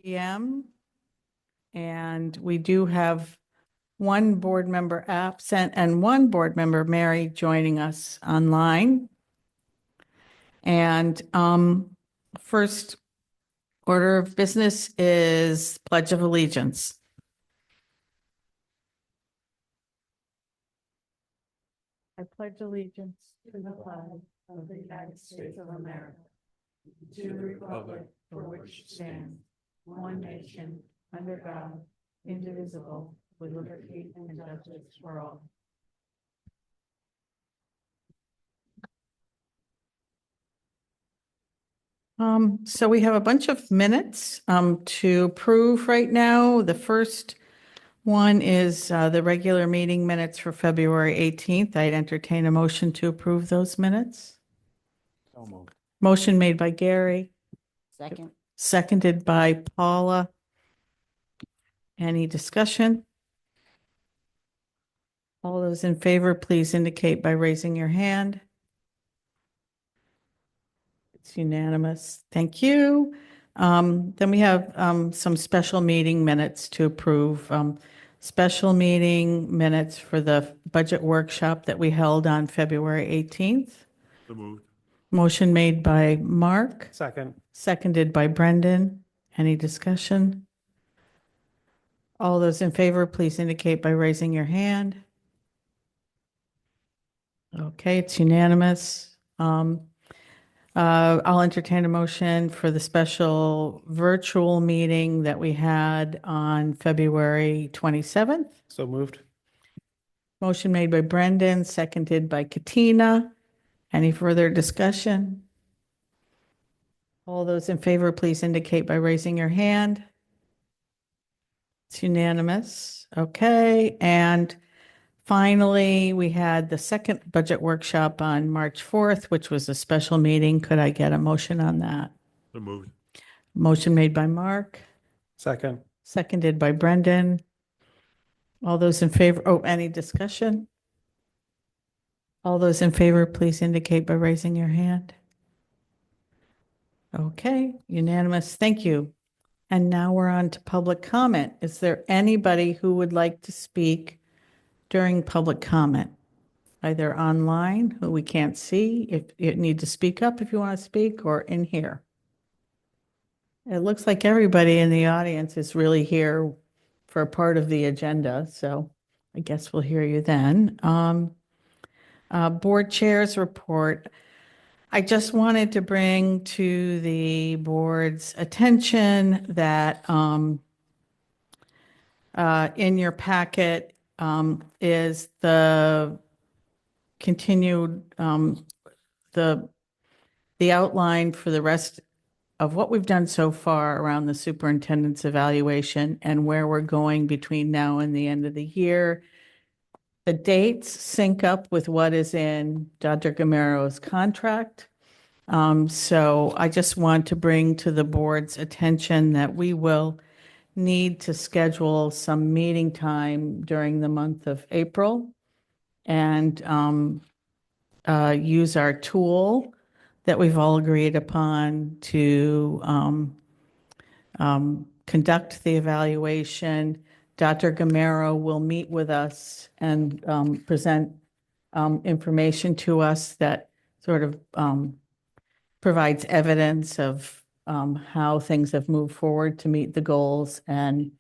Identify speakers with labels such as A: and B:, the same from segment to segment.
A: PM. And we do have one board member absent and one board member, Mary, joining us online. And first order of business is Pledge of Allegiance. I pledge allegiance to the flag of the United States of America, to the republic for which it stands, one nation, under God, indivisible, with liberty and justice for all. So we have a bunch of minutes to approve right now. The first one is the regular meeting minutes for February 18th. I'd entertain a motion to approve those minutes.
B: So moved.
A: Motion made by Gary,
C: Second.
A: seconded by Paula. Any discussion? All those in favor, please indicate by raising your hand. It's unanimous. Thank you. Then we have some special meeting minutes to approve. Special meeting minutes for the budget workshop that we held on February 18th.
B: So moved.
A: Motion made by Mark,
B: Second.
A: seconded by Brendan. Any discussion? All those in favor, please indicate by raising your hand. Okay, it's unanimous. I'll entertain a motion for the special virtual meeting that we had on February 27th.
B: So moved.
A: Motion made by Brendan, seconded by Katina. Any further discussion? All those in favor, please indicate by raising your hand. It's unanimous. Okay, and finally, we had the second budget workshop on March 4th, which was a special meeting. Could I get a motion on that?
B: So moved.
A: Motion made by Mark,
B: Second.
A: seconded by Brendan. All those in favor, oh, any discussion? All those in favor, please indicate by raising your hand. Okay, unanimous. Thank you. And now we're on to public comment. Is there anybody who would like to speak during public comment? Either online, who we can't see, if you need to speak up if you want to speak, or in here. It looks like everybody in the audience is really here for a part of the agenda, so I guess we'll hear you then. Board chairs report. I just wanted to bring to the board's attention that in your packet is the continued the outline for the rest of what we've done so far around the superintendent's evaluation and where we're going between now and the end of the year. The dates sync up with what is in Dr. Gamero's contract. So I just want to bring to the board's attention that we will need to schedule some meeting time during the month of April and use our tool that we've all agreed upon to conduct the evaluation. Dr. Gamero will meet with us and present information to us that sort of provides evidence of how things have moved forward to meet the goals and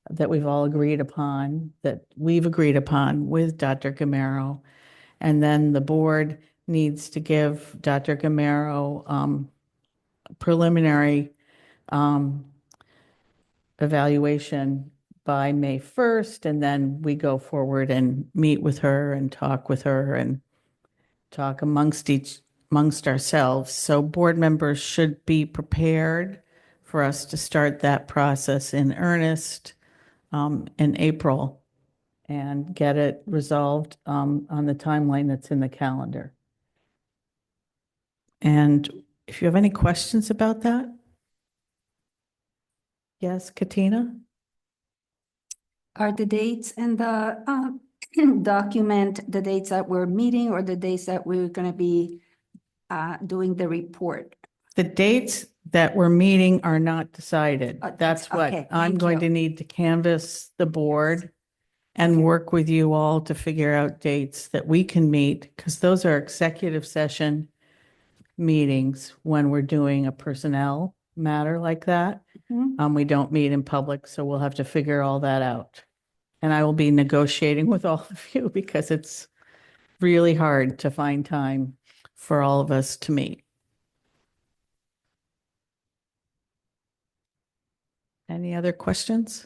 A: that we've all agreed upon, that we've agreed upon with Dr. Gamero. And then the board needs to give Dr. Gamero preliminary evaluation by May 1st, and then we go forward and meet with her and talk with her and talk amongst ourselves. So board members should be prepared for us to start that process in earnest in April and get it resolved on the timeline that's in the calendar. And if you have any questions about that? Yes, Katina?
C: Are the dates in the document, the dates that we're meeting or the dates that we're going to be doing the report
A: The dates that we're meeting are not decided.
C: Oh,
A: That's what
C: okay,
A: I'm
C: thank
A: going
C: you.
A: to need to canvass the board and work with you all to figure out dates that we can meet, because those are executive session meetings when we're doing a personnel matter like that.
C: Mhm.
A: We don't meet in public, so we'll have to figure all that out. And I will be negotiating with all of you because it's really hard to find time for all of us to meet. Any other questions?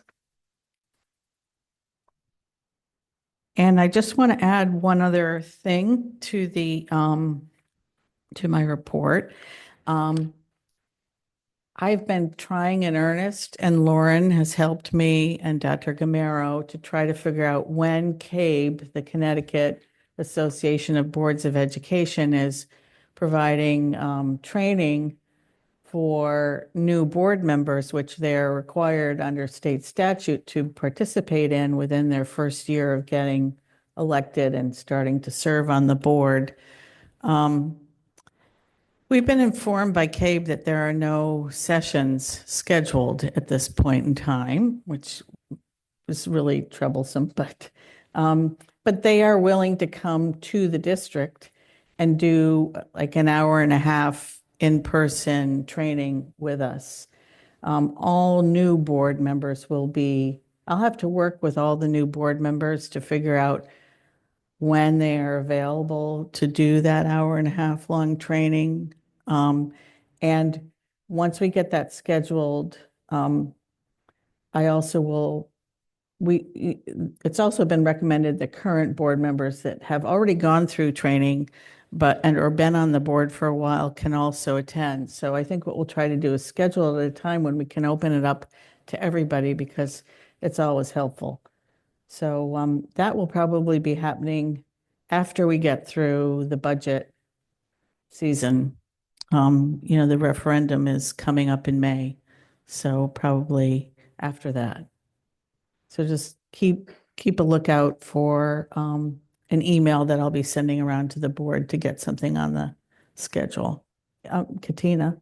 A: And I just want to add one other thing to to my report. I've been trying in earnest, and Lauren has helped me and Dr. Gamero to try to figure out when CABE, the Connecticut Association of Boards of Education, is providing training for new board members, which they're required under state statute to participate in within their first year of getting elected and starting to serve on the board. We've been informed by CABE that there are no sessions scheduled at this point in time, which is really troublesome, but they are willing to come to the district and do like an hour and a half in-person training with us. All new board members will be, I'll have to work with all the new board members to figure out when they are available to do that hour and a half long training. And once we get that scheduled, I also will, it's also been recommended that current board members that have already gone through training or been on the board for a while can also attend. So I think what we'll try to do is schedule at a time when we can open it up to everybody, because it's always helpful. So that will probably be happening after we get through the budget season. The referendum is coming up in May, so probably after that. So just keep a lookout for an email that I'll be sending around to the board to get something on the schedule. Katina?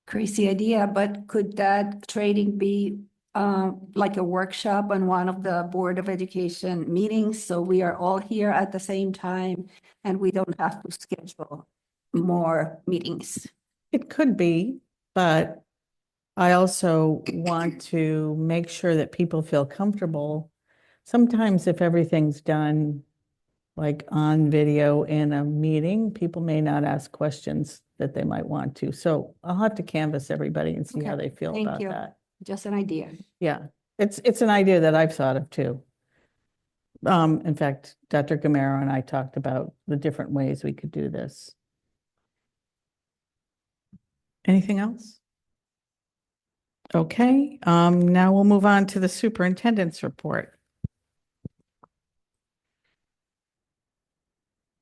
C: Crazy idea, but could that training be like a workshop on one of the Board of Education meetings? So we are all here at the same time and we don't have to schedule more meetings.
A: It could be, but I also want to make sure that people feel comfortable. Sometimes if everything's done like on video in a meeting, people may not ask questions that they might want to. So I'll have to canvass everybody and see how
C: Okay,
A: they feel
C: thank
A: about
C: you.
A: that.
C: Just an idea.
A: Yeah, it's an idea that I've thought of too. In fact, Dr. Gamero and I talked about the different ways we could do this. Anything else? Okay, now we'll move on to the superintendent's report.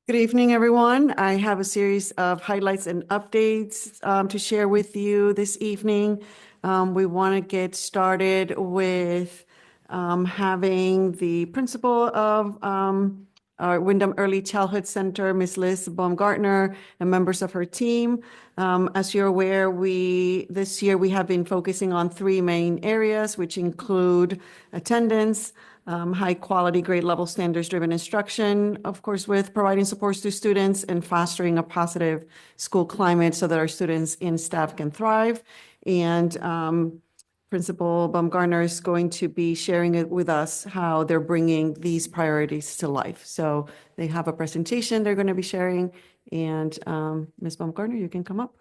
D: Good evening, everyone. I have a series of highlights and updates to share with you this evening. We want to get started with having the principal of our Windham Early Childhood Center, Ms. Liz Baumgartner, and members of her team. As you're aware, this year we have been focusing on three main areas, which include attendance, high quality grade level standards driven instruction, of course, with providing supports to students and fostering a positive school climate so that our students and staff can thrive. And Principal Baumgartner is going to be sharing it with us how they're bringing these priorities to life. So they have a presentation they're going to be sharing. And Ms. Baumgartner, you can come up.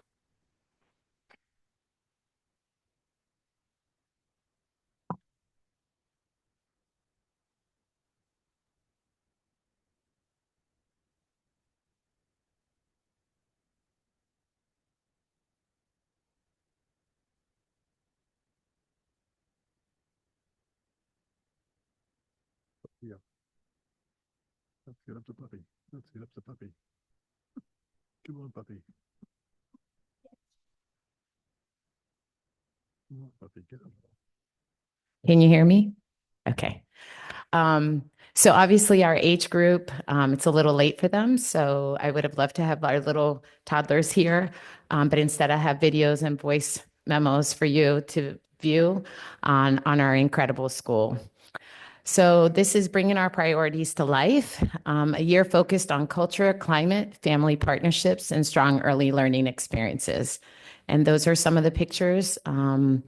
B: Let's get up the puppy. Let's get up the puppy. Come on, puppy. Come on, puppy, get up.
E: Can you hear me? Okay. So obviously our age group, it's a little late for them. So I would have loved to have our little toddlers here. But instead I have videos and voice memos for you to view on our incredible school. So this is bringing our priorities to life, a year focused on culture, climate, family partnerships, and strong early learning experiences. And those are some of the pictures from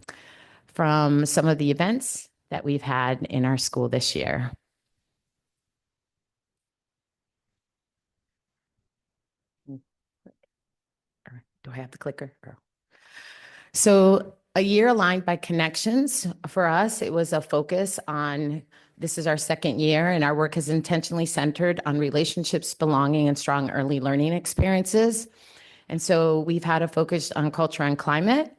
E: some of the events that we've had in our school this year. Do I have the clicker? So a year aligned by connections. For us, it was a focus on, this is our second year, and our work is intentionally centered on relationships, belonging, and strong early learning experiences. And so we've had a focus on culture and climate.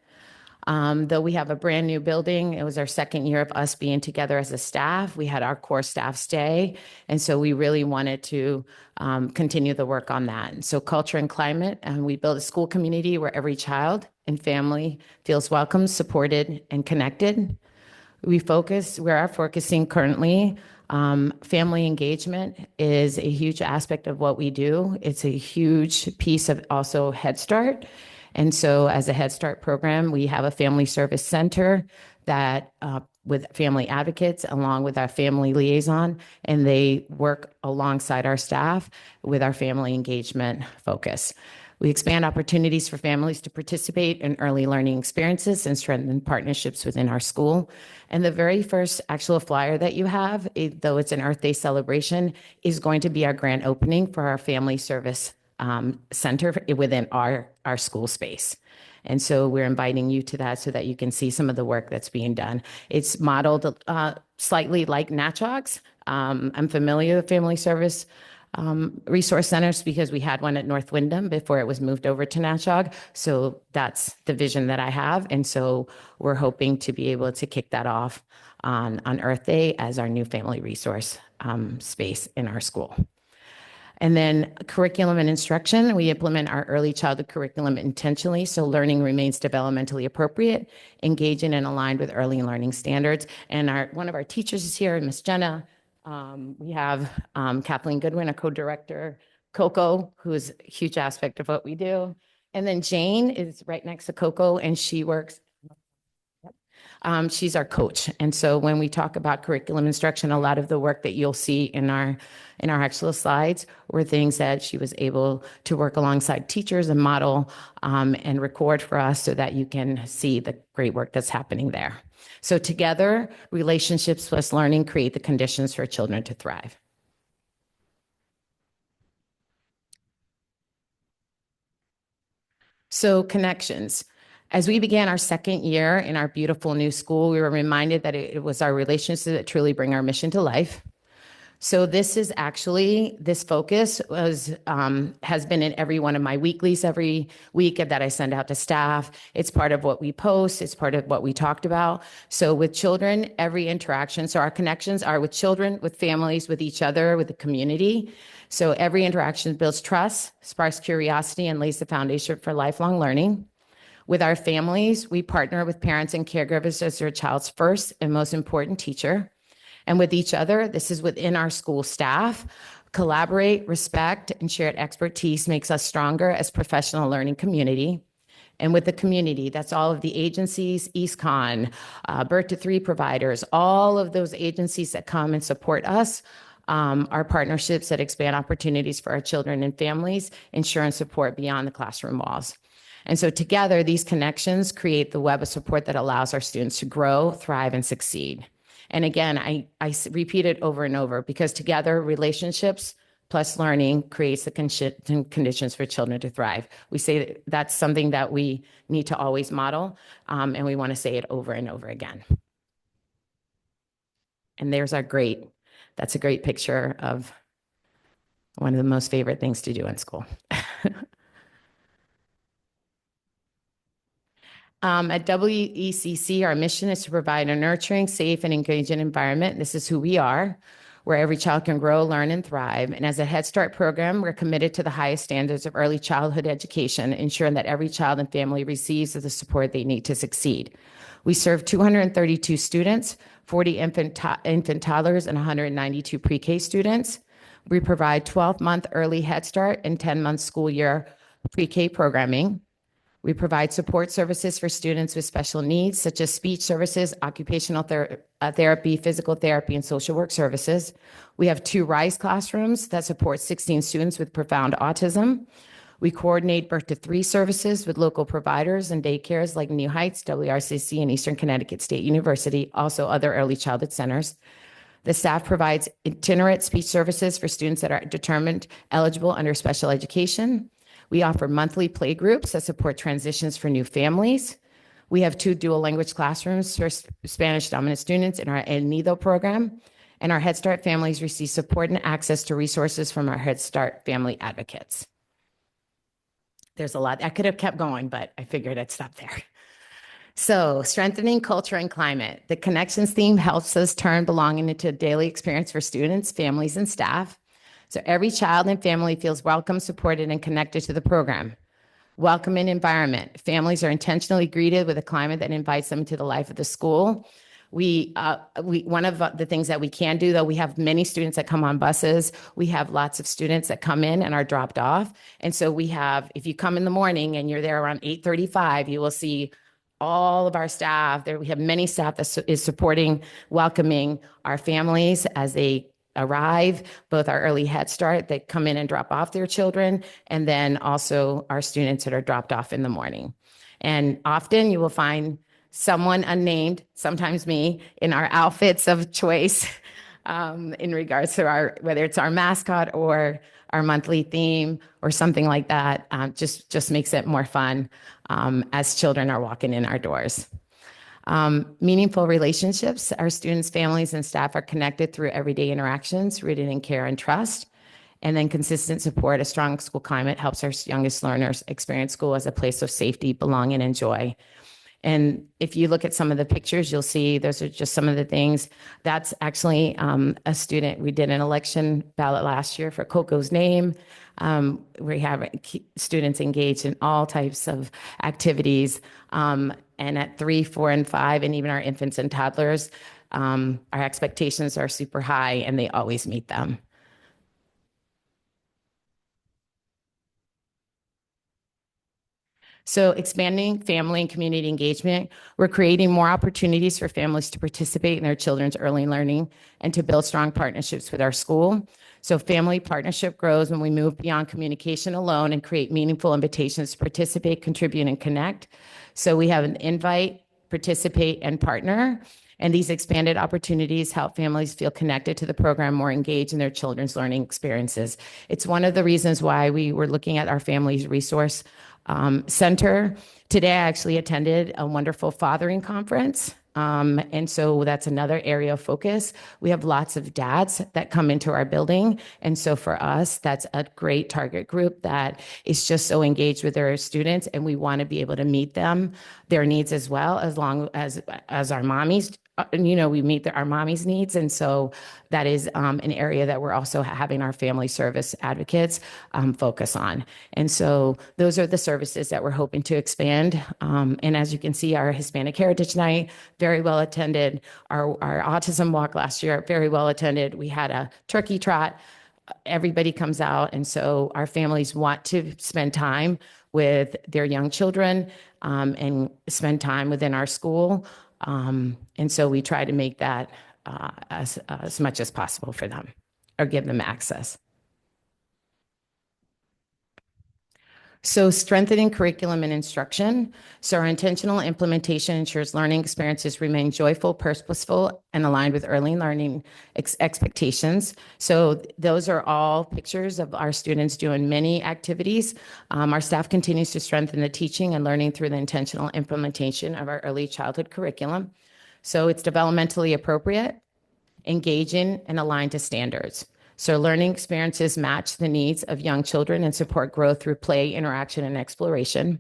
E: Though we have a brand new building, it was our second year of us being together as a staff. We had our core staff stay. And so we really wanted to continue the work on that. And so culture and climate, and we build a school community where every child and family feels welcome, supported, and connected. We are focusing currently. Family engagement is a huge aspect of what we do. It's a huge piece of also Head Start. And so as a Head Start program, we have a family service center that with family advocates along with our family liaison, and they work alongside our staff with our family engagement focus. We expand opportunities for families to participate in early learning experiences and strengthen partnerships within our school. And the very first actual flyer that you have, though it's an Earth Day celebration, is going to be our grand opening for our family service center within our school space. And so we're inviting you to that so that you can see some of the work that's being done. It's modeled slightly like NatChogs. I'm familiar with family service resource centers because we had one at North Windham before it was moved over to NatChog. So that's the vision that I have. And so we're hoping to be able to kick that off on Earth Day as our new family resource space in our school. And then curriculum and instruction, we implement our early childhood curriculum intentionally so learning remains developmentally appropriate, engaging and aligned with early learning standards. And one of our teachers is here, Miss Jenna. We have Kathleen Goodwin, a co-director, Coco, who is a huge aspect of what we do. And then Jane is right next to Coco, and she works. She's our coach. And so when we talk about curriculum instruction, a lot of the work that you'll see in our actual slides were things that she was able to work alongside teachers and model and record for us so that you can see the great work that's happening there. So together, relationships plus learning create the conditions for children to thrive. So connections. As we began our second year in our beautiful new school, we were reminded that it was our relationships that truly bring our mission to life. So this focus has been in every one of my weeklies every week that I send out to staff. It's part of what we post. It's part of what we talked about. So with children, every interaction, so our connections are with children, with families, with each other, with the community. So every interaction builds trust, sparks curiosity, and lays the foundation for lifelong learning. With our families, we partner with parents and caregivers as their child's first and most important teacher. And with each other, this is within our school staff. Collaborate, respect, and shared expertise makes us stronger as professional learning community. And with the community, that's all of the agencies, EastCon, Birth to Three providers, all of those agencies that come and support us, our partnerships that expand opportunities for our children and families, ensure and support beyond the classroom walls. And so together, these connections create the web of support that allows our students to grow, thrive, and succeed. And again, I repeat it over and over because together, relationships plus learning creates the conditions for children to thrive. We say that that's something that we need to always model, and we want to say it over and over again. And that's a great picture of one of the most favorite things to do in school. At WECC, our mission is to provide a nurturing, safe, and engaging environment. This is who we are, where every child can grow, learn, and thrive. And as a Head Start program, we're committed to the highest standards of early childhood education, ensuring that every child and family receives the support they need to succeed. We serve 232 students, 40 infant toddlers, and 192 pre-K students. We provide 12-month early Head Start and 10-month school year pre-K programming. We provide support services for students with special needs, such as speech services, occupational therapy, physical therapy, and social work services. We have 2 RISE classrooms that support 16 students with profound autism. We coordinate birth to 3 services with local providers and daycares like New Heights, WRCC, and Eastern Connecticut State University, also other early childhood centers. The staff provides itinerant speech services for students that are determined eligible under special education. We offer monthly play groups that support transitions for new families. We have 2 dual language classrooms for Spanish dominant students in our El Nido program. And our Head Start families receive support and access to resources from our Head Start family advocates. There's a lot. I could have kept going, but I figured I'd stop there. So, strengthening culture and climate. The connections theme helps us turn belonging into a daily experience for students, families, and staff. So every child and family feels welcome, supported, and connected to the program. Welcoming environment. Families are intentionally greeted with a climate that invites them into the life of the school. One of the things that we can do, though, we have many students that come on buses. We have lots of students that come in and are dropped off. And so we have, if you come in the morning and you're there around 8:35, you will see all of our staff there. We have many staff that is supporting, welcoming our families as they arrive, both our early Head Start that come in and drop off their children, and then also our students that are dropped off in the morning. And often you will find someone unnamed, sometimes me, in our outfits of choice in regards to whether it's our mascot or our monthly theme or something like that. Just makes it more fun as children are walking in our doors. Meaningful relationships. Our students, families, and staff are connected through everyday interactions rooted in care and trust. And then consistent support. A strong school climate helps our youngest learners experience school as a place of safety, belonging, and joy. And if you look at some of the pictures, you'll see those are just some of the things. That's actually a student. We did an election ballot last year for Coco's name. We have students engaged in all types of activities. And at 3, 4, and 5, and even our infants and toddlers, our expectations are super high, and they always meet them. So expanding family and community engagement, we're creating more opportunities for families to participate in their children's early learning and to build strong partnerships with our school. So family partnership grows when we move beyond communication alone and create meaningful invitations to participate, contribute, and connect. So we have an invite, participate, and partner. And these expanded opportunities help families feel connected to the program, more engaged in their children's learning experiences. It's one of the reasons why we were looking at our Families Resource Center. Today, I actually attended a wonderful fathering conference. And so that's another area of focus. We have lots of dads that come into our building. And so for us, that's a great target group that is just so engaged with their students. And we want to be able to meet them, their needs as well, as long as our mommies, we meet our mommies' needs. And so that is an area that we're also having our family service advocates focus on. And so those are the services that we're hoping to expand. And as you can see, our Hispanic Heritage Night, very well attended. Our autism walk last year, very well attended. We had a turkey trot. Everybody comes out. And so our families want to spend time with their young children and spend time within our school. And so we try to make that as much as possible for them or give them access. So strengthening curriculum and instruction. So our intentional implementation ensures learning experiences remain joyful, purposeful, and aligned with early learning expectations. So those are all pictures of our students doing many activities. Our staff continues to strengthen the teaching and learning through the intentional implementation of our early childhood curriculum. So it's developmentally appropriate, engaging, and aligned to standards. So learning experiences match the needs of young children and support growth through play, interaction, and exploration.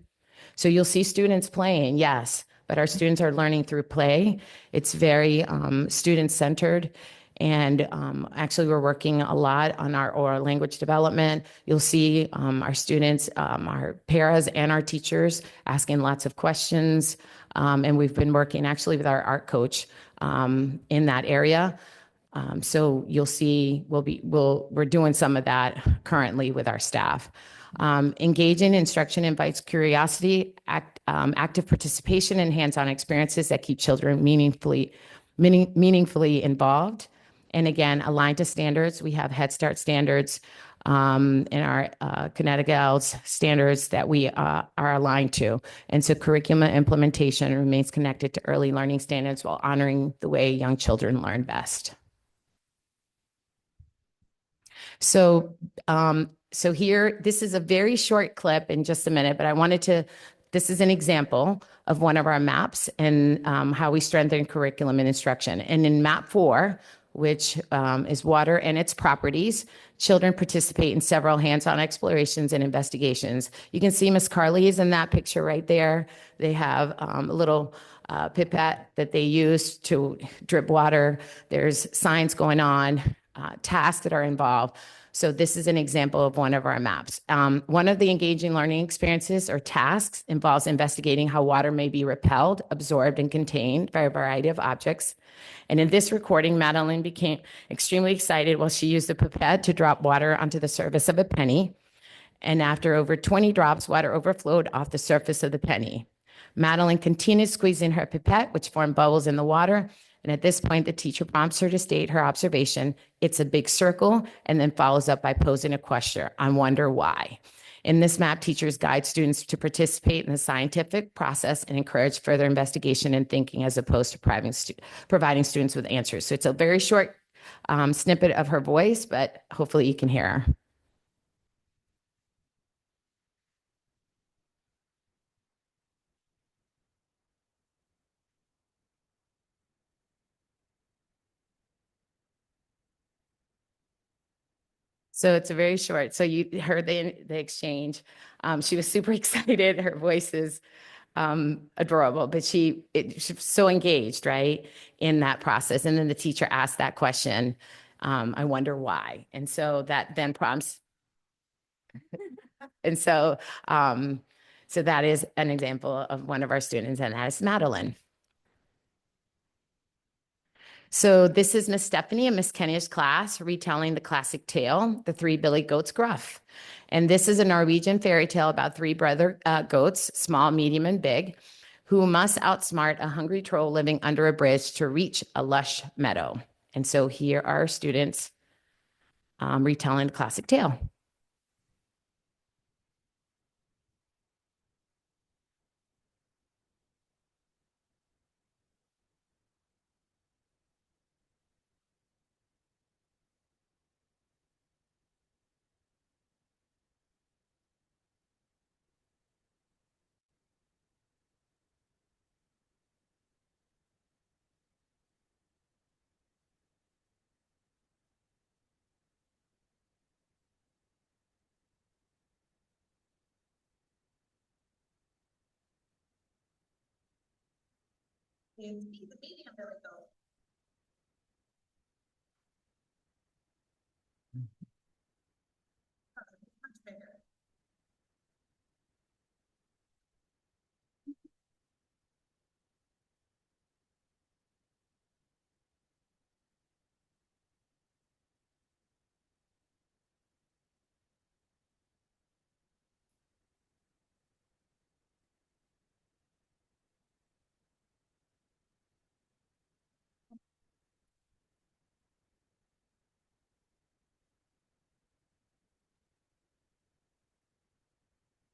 E: So you'll see students playing, yes, but our students are learning through play. It's very student-centered, And actually, we're working a lot on our oral language development. You'll see our students, our paras and our teachers asking lots of questions. And we've been working actually with our art coach in that area. So you'll see we're doing some of that currently with our staff. Engaging instruction invites curiosity, active participation, and hands-on experiences that keep children meaningfully involved. And again, aligned to standards. We have Head Start standards and our Connecticut ELS standards that we are aligned to. And so curriculum implementation remains connected to early learning standards while honoring the way young children learn best. So, so here, this is a very short clip in just a minute, but I wanted to, this is an example of one of our maps and how we strengthen curriculum and instruction. And in map 4, which is water and its properties, children participate in several hands-on explorations and investigations. You can see Miss Carly is in that picture right there. They have a little pipette that they use to drip water. There's science going on, tasks that are involved. So this is an example of one of our maps. One of the engaging learning experiences or tasks involves investigating how water may be repelled, absorbed, and contained by a variety of objects. And in this recording, Madeline became extremely excited while she used the pipette to drop water onto the surface of a penny. And after over 20 drops, water overflowed off the surface of the penny. Madeline continued squeezing her pipette, which formed bubbles in the water. And at this point, the teacher prompts her to state her observation. It's a big circle, and then follows up by posing a question. I wonder why. In this map, teachers guide students to participate in the scientific process and encourage further investigation and thinking as opposed to providing students with answers. So it's a very short snippet of her voice, but hopefully you can hear her. So it's a very short. So you heard the exchange. She was super excited. Her voice is adorable, but she was so engaged, right, in that process. And then the teacher asked that question, I wonder why. And so that then prompts. And so, so that is an example of one of our students, and that is Madeline. So this is Miss Stephanie and Miss Kenya's class retelling the classic tale, The Three Billy Goats Gruff. And this is a Norwegian fairy tale about three brother goats, small, medium, and big, who must outsmart a hungry troll living under a bridge to reach a lush meadow. And so here are our students retelling the classic tale.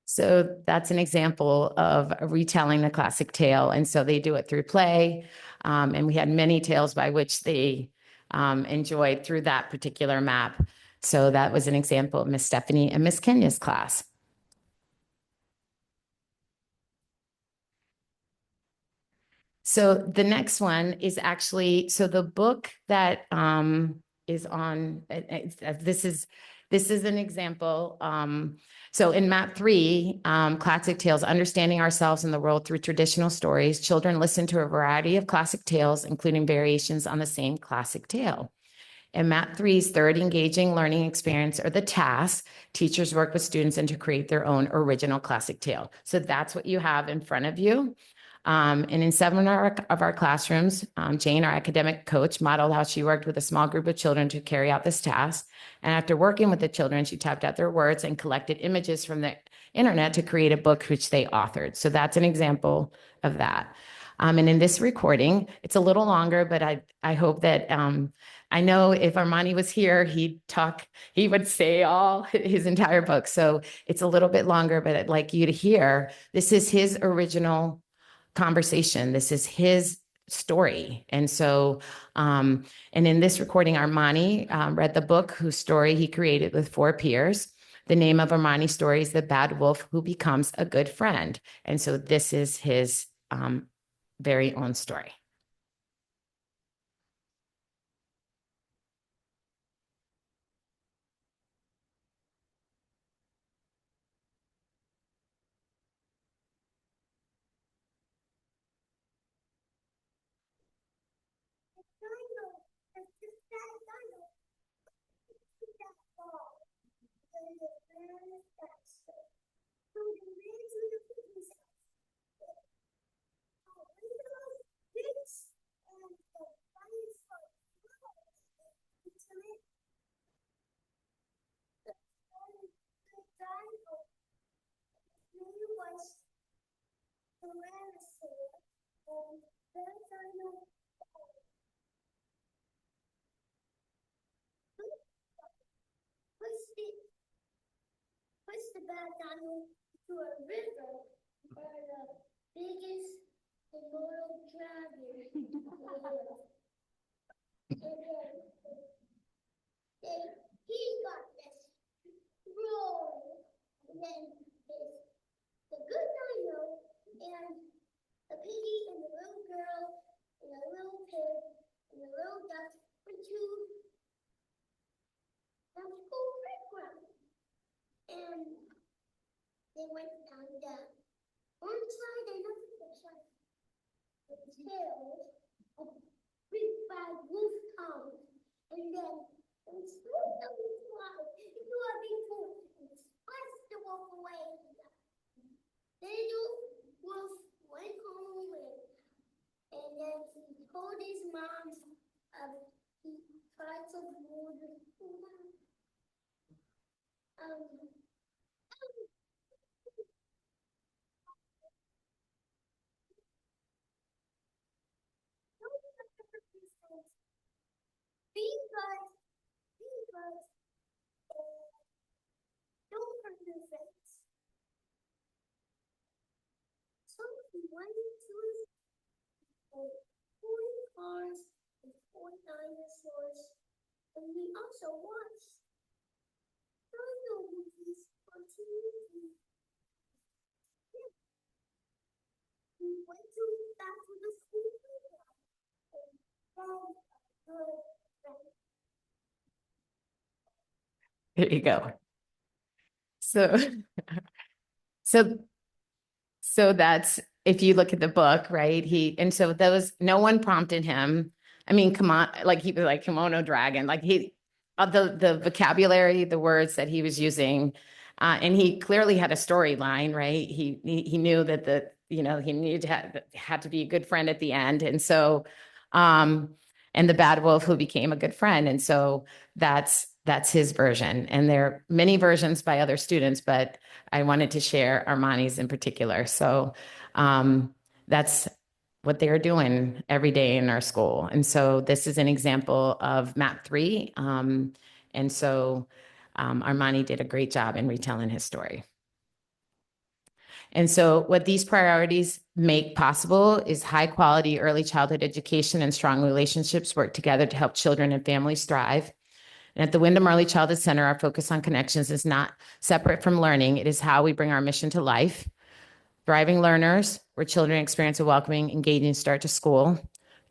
E: So that's an example of retelling the classic tale. And so they do it through play. And we had many tales by which they enjoyed through that particular map. So that was an example of Miss Stephanie and Miss Kenya's class. So the next one is actually, so the book that is on, this is an example. So in map 3, classic tales, understanding ourselves and the world through traditional stories, children listen to a variety of classic tales, including variations on the same classic tale. In Map 3's third engaging learning experience, or the task, teachers work with students and to create their own original classic tale. So that's what you have in front of you. And in 7 of our classrooms, Jane, our academic coach, modeled how she worked with a small group of children to carry out this task. And after working with the children, she typed out their words and collected images from the internet to create a book which they authored. So that's an example of that. And in this recording, it's a little longer, but I hope that I know if Armani was here, he would say all his entire book. So it's a little bit longer, but I'd like you to hear, this is his original conversation. This is his story. And so, and in this recording, Armani read the book whose story he created with 4 peers. The name of Armani's story is The Bad Wolf Who Becomes a Good Friend. And so this is his very own story.
F: Push the bad dino to a river or the biggest immortal dragon. Then he got this roll. And then there's the good dino and the piggy and the little girl and the little pig and the little duck went to the school playground. And they went down the one slide, another slide. The tail of big bad wolf tongue. And then it split the slide into a big wolf and splashed the wolf away. The little wolf went home and then he told his mom he tried to hold the because don't hurt your face. So he went to his 4 cars and 4 dinosaurs, and he also watched dino movies on TV. He went back to the school playground and found a good friend.
E: There you go. So, so that's, if you look at the book, right? So no one prompted him. I mean, come on, like he was like kimono dragon, like the vocabulary, the words that he was using, and he clearly had a storyline, right? He knew that he needed to had to be a good friend at the end. And so, and the bad wolf who became a good friend. And so that's his version. And there are many versions by other students, but I wanted to share Armani's in particular. So that's what they're doing every day in our school. And so this is an example of Map 3. And so Armani did a great job in retelling his story. And so what these priorities make possible is high quality early childhood education and strong relationships work together to help children and families thrive. And at the Windham Early Childhood Center, our focus on connections is not separate from learning. It is how we bring our mission to life. Thriving learners, where children experience a welcoming, engaging start to school.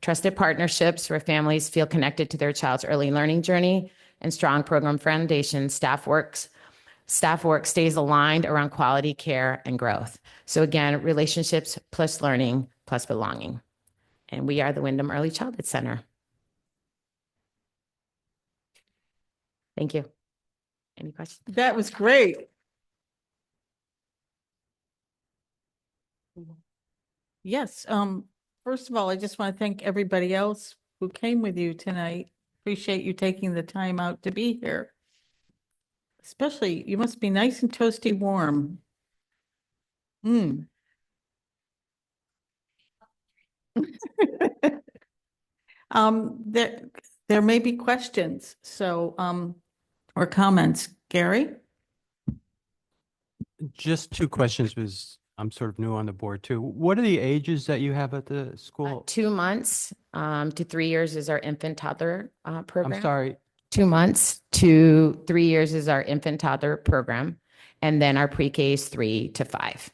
E: Trusted partnerships, where families feel connected to their child's early learning journey. And strong program foundation, staff work stays aligned around quality care and growth. So again, relationships plus learning plus belonging. And we are the Windham Early Childhood Center. Thank you. Any questions?
A: That was great. Yes, first of all, I just want to thank everybody else who came with you tonight. Appreciate you taking the time out to be here. Especially, you must be nice and toasty warm. Mm. There may be questions, so, or comments. Gary?
G: Just two questions because I'm sort of new on the board too. What are the ages that you have at the school?
E: 2 months to 3 years is our infant toddler program.
G: I'm sorry.
E: 2 months to 3 years is our infant toddler program. And then our pre-K is 3 to 5.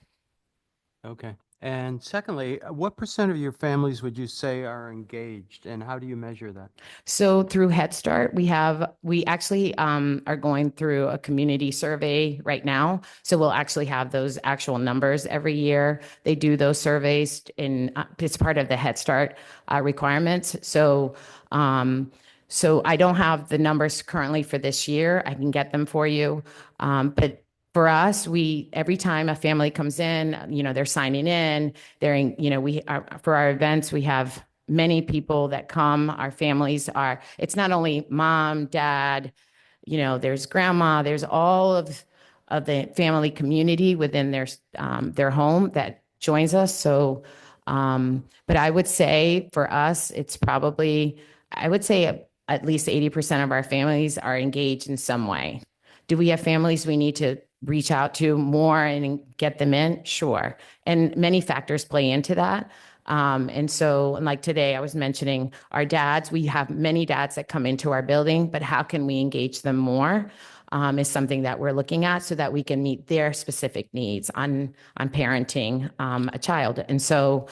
G: Okay. And secondly, what percent of your families would you say are engaged and how do you measure that?
E: So through Head Start, we actually are going through a community survey right now. So we'll actually have those actual numbers every year. They do those surveys it's part of the Head Start requirements. So I don't have the numbers currently for this year. I can get them for you. But for us, every time a family comes in, they're signing in, for our events, we have many people that come. Our families it's not only mom, dad, there's grandma, there's all of the family community within their home that joins us. So, but I would say for us, it's probably, I would say at least 80% of our families are engaged in some way. Do we have families we need to reach out to more and get them in? Sure. And many factors play into that. And like today, I was mentioning our dads. We have many dads that come into our building, but how can we engage them more is something that we're looking at so that we can meet their specific needs on parenting a child. And so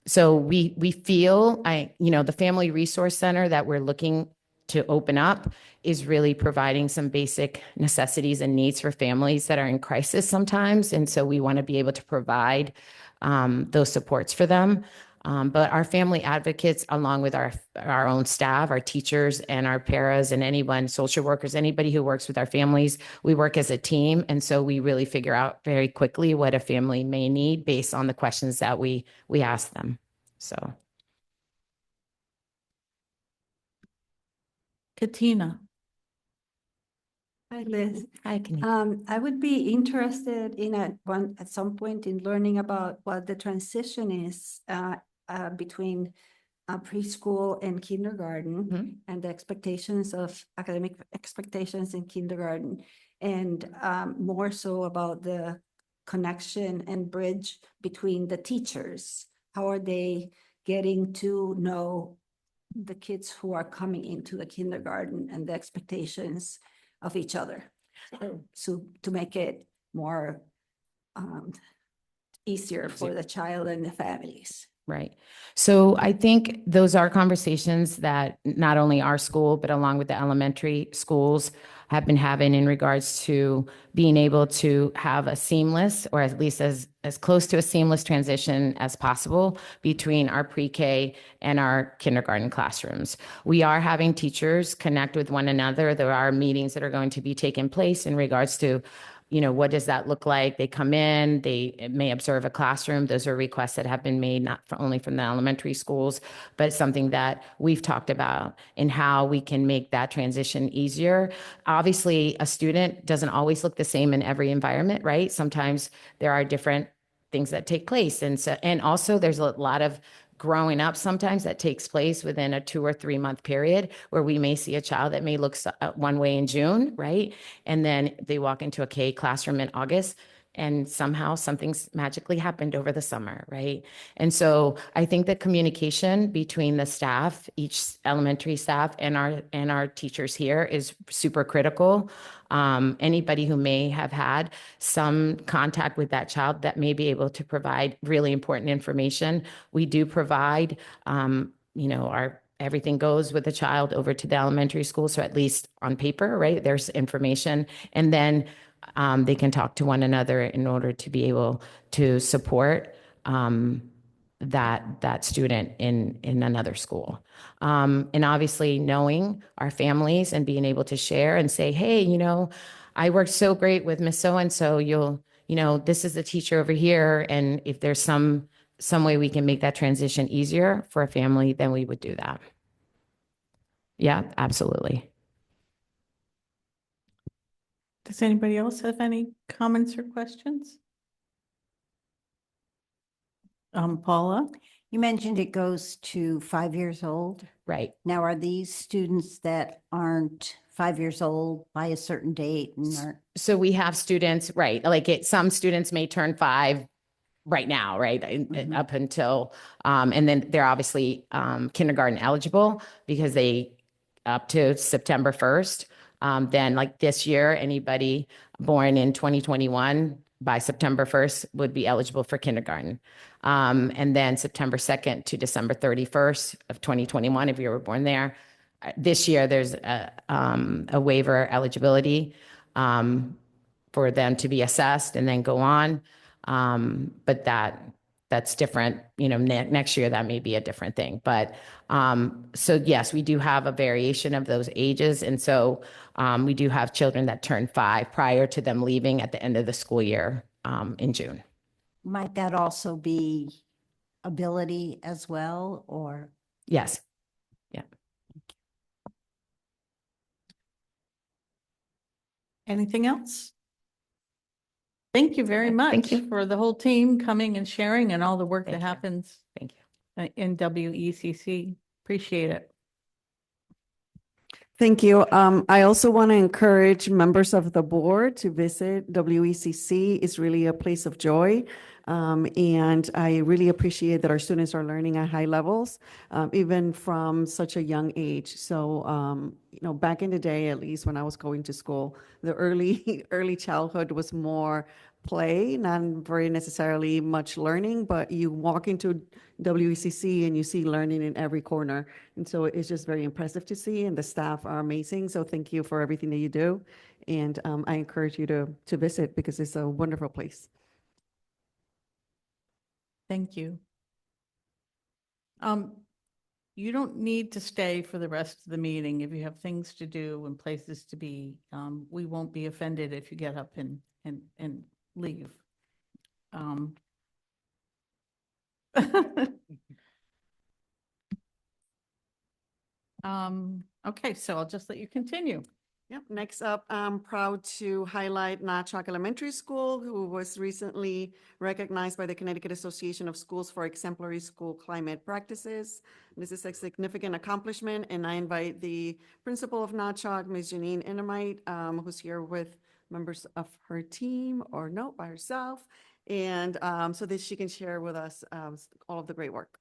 E: we feel the Family Resource Center that we're looking to open up is really providing some basic necessities and needs for families that are in crisis sometimes. And so we want to be able to provide those supports for them. But our family advocates, along with our own staff, our teachers and our paras and anyone, social workers, anybody who works with our families, we work as a team. And so we really figure out very quickly what a family may need based on the questions that we ask them. So.
A: Katina?
C: Hi, Liz.
E: Hi, can
C: I would be interested in at some point in learning about what the transition is between preschool and kindergarten
E: Mhm.
C: and the expectations of academic expectations in kindergarten, and more so about the connection and bridge between the teachers. How are they getting to know the kids who are coming into the kindergarten and the expectations of each other? So to make it more easier for the child and the families.
E: Right. So I think those are conversations that not only our school, but along with the elementary schools have been having in regards to being able to have a seamless, or at least as close to a seamless transition as possible between our pre-K and our kindergarten classrooms. We are having teachers connect with one another. There are meetings that are going to be taking place in regards to what does that look like? They come in, they may observe a classroom. Those are requests that have been made, not only from the elementary schools, but something that we've talked about in how we can make that transition easier. Obviously, a student doesn't always look the same in every environment, right? Sometimes there are different things that take place. And also there's a lot of growing up sometimes that takes place within a 2 or 3 month period where we may see a child that may look one way in June, right? And then they walk into a K classroom in August and somehow something's magically happened over the summer, right? And so I think that communication between the staff, each elementary staff and our teachers here is super critical. Anybody who may have had some contact with that child that may be able to provide really important information. We do provide, everything goes with the child over to the elementary school. So at least on paper, right, there's information. And then they can talk to one another in order to be able to support that student in another school. And obviously knowing our families and being able to share and say, hey, I worked so great with Miss So-and-so, this is the teacher over here. And if there's some way we can make that transition easier for a family, then we would do that. Yeah, absolutely.
A: Does anybody else have any comments or questions? Paula?
H: You mentioned it goes to 5 years old.
E: Right.
H: Now, are these students that aren't 5 years old by a certain date and aren't?
E: So we have students, right? Some students may turn 5 right now, right?
H: Mhm.
E: Up until, and then they're obviously kindergarten eligible because they up to September 1st. Then like this year, anybody born in 2021 by September 1st would be eligible for kindergarten. And then September 2nd to December 31st of 2021, if you were born there. This year, there's a waiver eligibility for them to be assessed and then go on. But that's different. Next year that may be a different thing. But so yes, we do have a variation of those ages, and so we do have children that turn 5 prior to them leaving at the end of the school year in June.
H: Might that also be ability as well, or?
E: Yes. Yeah.
A: Anything else? Thank you very much.
E: Thank you.
A: For the whole team coming and sharing and all the work that
E: Thank you.
A: happens
E: Thank you.
A: in WECC. Appreciate it.
D: Thank you. I also want to encourage members of the board to visit WECC. It's really a place of joy. And I really appreciate that our students are learning at high levels, even from such a young age. So, back in the day, at least when I was going to school, the early childhood was more play, not very necessarily much learning, but you walk into WECC and you see learning in every corner. And so it's just very impressive to see, and the staff are amazing. So thank you for everything that you do. And I encourage you to visit because it's a wonderful place.
A: Thank you. You don't need to stay for the rest of the meeting if you have things to do and places to be. We won't be offended if you get up and leave. Okay, so I'll just let you continue.
D: Yep. Next up, I'm proud to highlight Natchitoches Elementary School, who was recently recognized by the Connecticut Association of Schools for exemplary school climate practices. This is a significant accomplishment, and I invite the principal of Natchitoches, Ms. Janine Ennemite, who's here with members of her team, or no, by herself, and so that she can share with us all of the great work.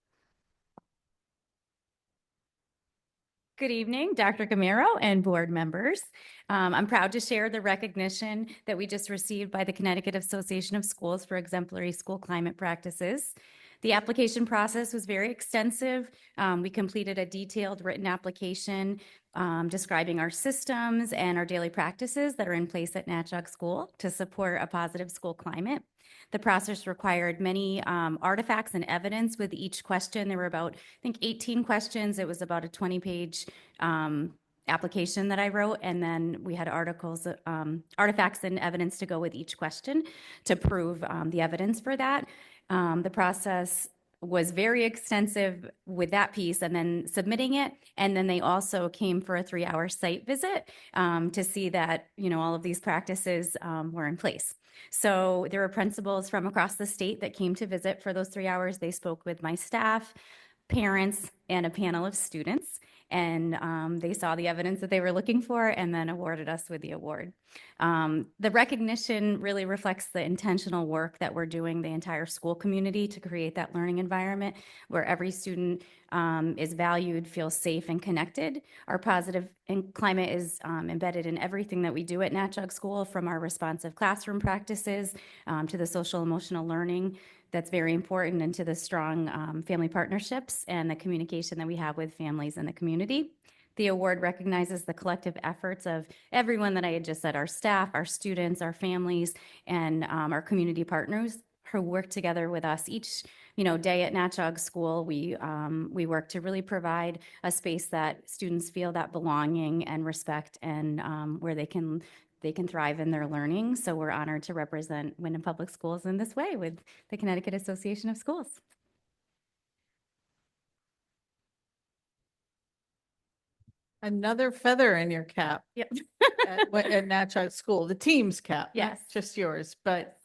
I: Good evening, Dr. Gamero and board members. I'm proud to share the recognition that we just received by the Connecticut Association of Schools for exemplary school climate practices. The application process was very extensive. We completed a detailed written application describing our systems and our daily practices that are in place at Natchitoches School to support a positive school climate. The process required many artifacts and evidence with each question. There were about, I think, 18 questions. It was about a 20-page application that I wrote, and then we had artifacts and evidence to go with each question to prove the evidence for that. The process was very extensive with that piece and then submitting it. And then they also came for a 3-hour site visit to see that, all of these practices were in place. So there were principals from across the state that came to visit for those 3 hours. They spoke with my staff, parents, and a panel of students. And they saw the evidence that they were looking for and then awarded us with the award. The recognition really reflects the intentional work that we're doing, the entire school community, to create that learning environment where every student is valued, feels safe and connected. Our positive climate is embedded in everything that we do at Natchitoches School, from our responsive classroom practices to the social emotional learning that's very important, and to the strong family partnerships and the communication that we have with families in the community. The award recognizes the collective efforts of everyone that I had just said: our staff, our students, our families, and our community partners who work together with us each, day at Natchog School. We work to really provide a space that students feel that belonging and respect, and where they can thrive in their learning. So we're honored to represent Windham Public Schools in this way with the Connecticut Association of Schools.
A: Another feather in your cap
I: Yep.
A: at Natchog School, the team's cap, not
I: Yes.
A: just yours. But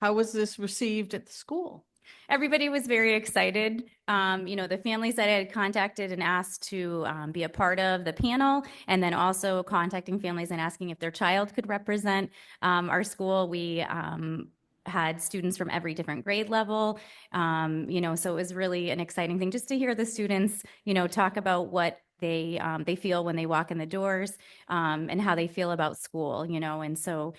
A: how was this received at the school?
I: Everybody was very excited. The families that I had contacted and asked to be a part of the panel, and then also contacting families and asking if their child could represent our school. We had students from every different grade level, so it was really an exciting thing just to hear the students, talk about what they feel when they walk in the doors, and how they feel about school, and so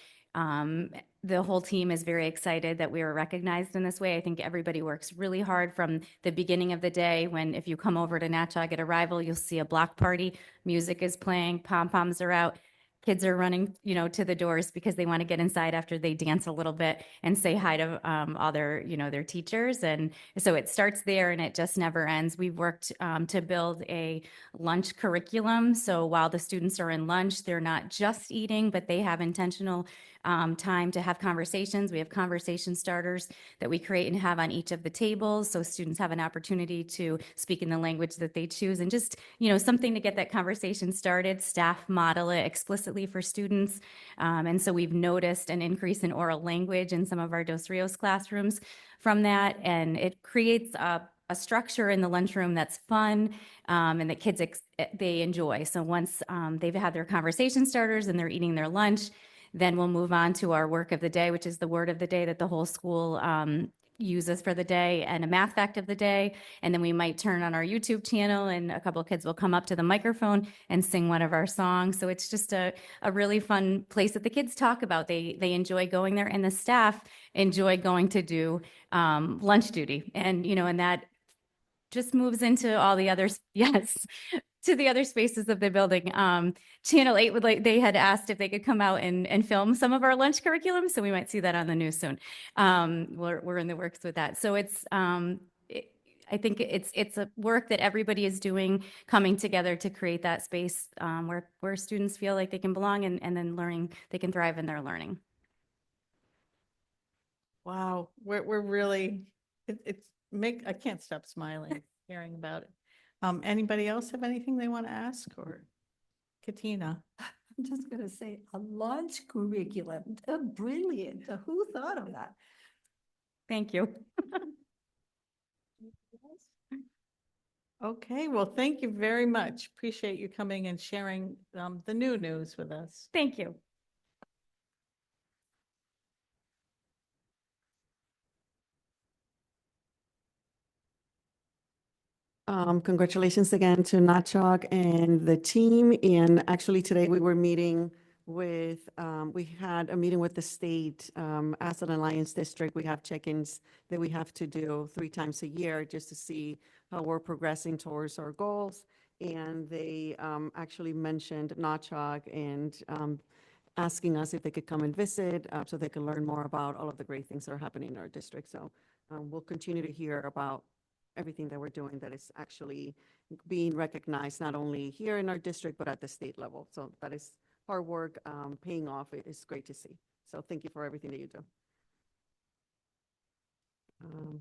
I: the whole team is very excited that we were recognized in this way. I think everybody works really hard from the beginning of the day. When, if you come over to Natchog at arrival, you'll see a block party. Music is playing, pom-poms are out. Kids are running, to the doors because they want to get inside after they dance a little bit and say hi to all their, their teachers. And so it starts there and it just never ends. We've worked to build a lunch curriculum. So while the students are in lunch, they're not just eating, but they have intentional time to have conversations. We have conversation starters that we create and have on each of the tables. So students have an opportunity to speak in the language that they choose, and just, something to get that conversation started. Staff model it explicitly for students. And so we've noticed an increase in oral language in some of our Dos Rios classrooms from that. And it creates a structure in the lunchroom that's fun, and that kids they enjoy. So once they've had their conversation starters and they're eating their lunch, then we'll move on to our work of the day, which is the word of the day that the whole school uses for the day, and a math fact of the day. And then we might turn on our YouTube channel and a couple of kids will come up to the microphone and sing one of our songs. So it's just a really fun place that the kids talk about. They enjoy going there, and the staff enjoy going to do lunch duty. And, and that just moves into all the others. Yes. To the other spaces of the building. Channel 8 they had asked if they could come out and film some of our lunch curriculum. So we might see that on the news soon. We're in the works with that. So it's, I think it's a work that everybody is doing, coming together to create that space where students feel like they can belong, and then they can thrive in their learning.
A: Wow, we're really, I can't stop smiling hearing about it. Anybody else have anything they want to ask, or Katina?
C: I'm just going to say a lunch curriculum. Brilliant. Who thought of that?
I: Thank you.
A: Okay, well, thank you very much. Appreciate you coming and sharing the new news with us.
I: Thank you.
D: Congratulations again to Natchog and the team. And actually today we were meeting with, we had a meeting with the state, as an Alliance District. We have check-ins that we have to do 3 times a year just to see how we're progressing towards our goals. And they actually mentioned Natchog and asking us if they could come and visit so they can learn more about all of the great things that are happening in our district. So we'll continue to hear about everything that we're doing that is actually being recognized, not only here in our district, but at the state level. So that is hard work paying off. It is great to see. So thank you for everything that you do.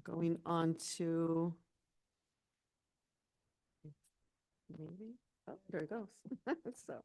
D: Going on to, maybe, oh, there it goes. So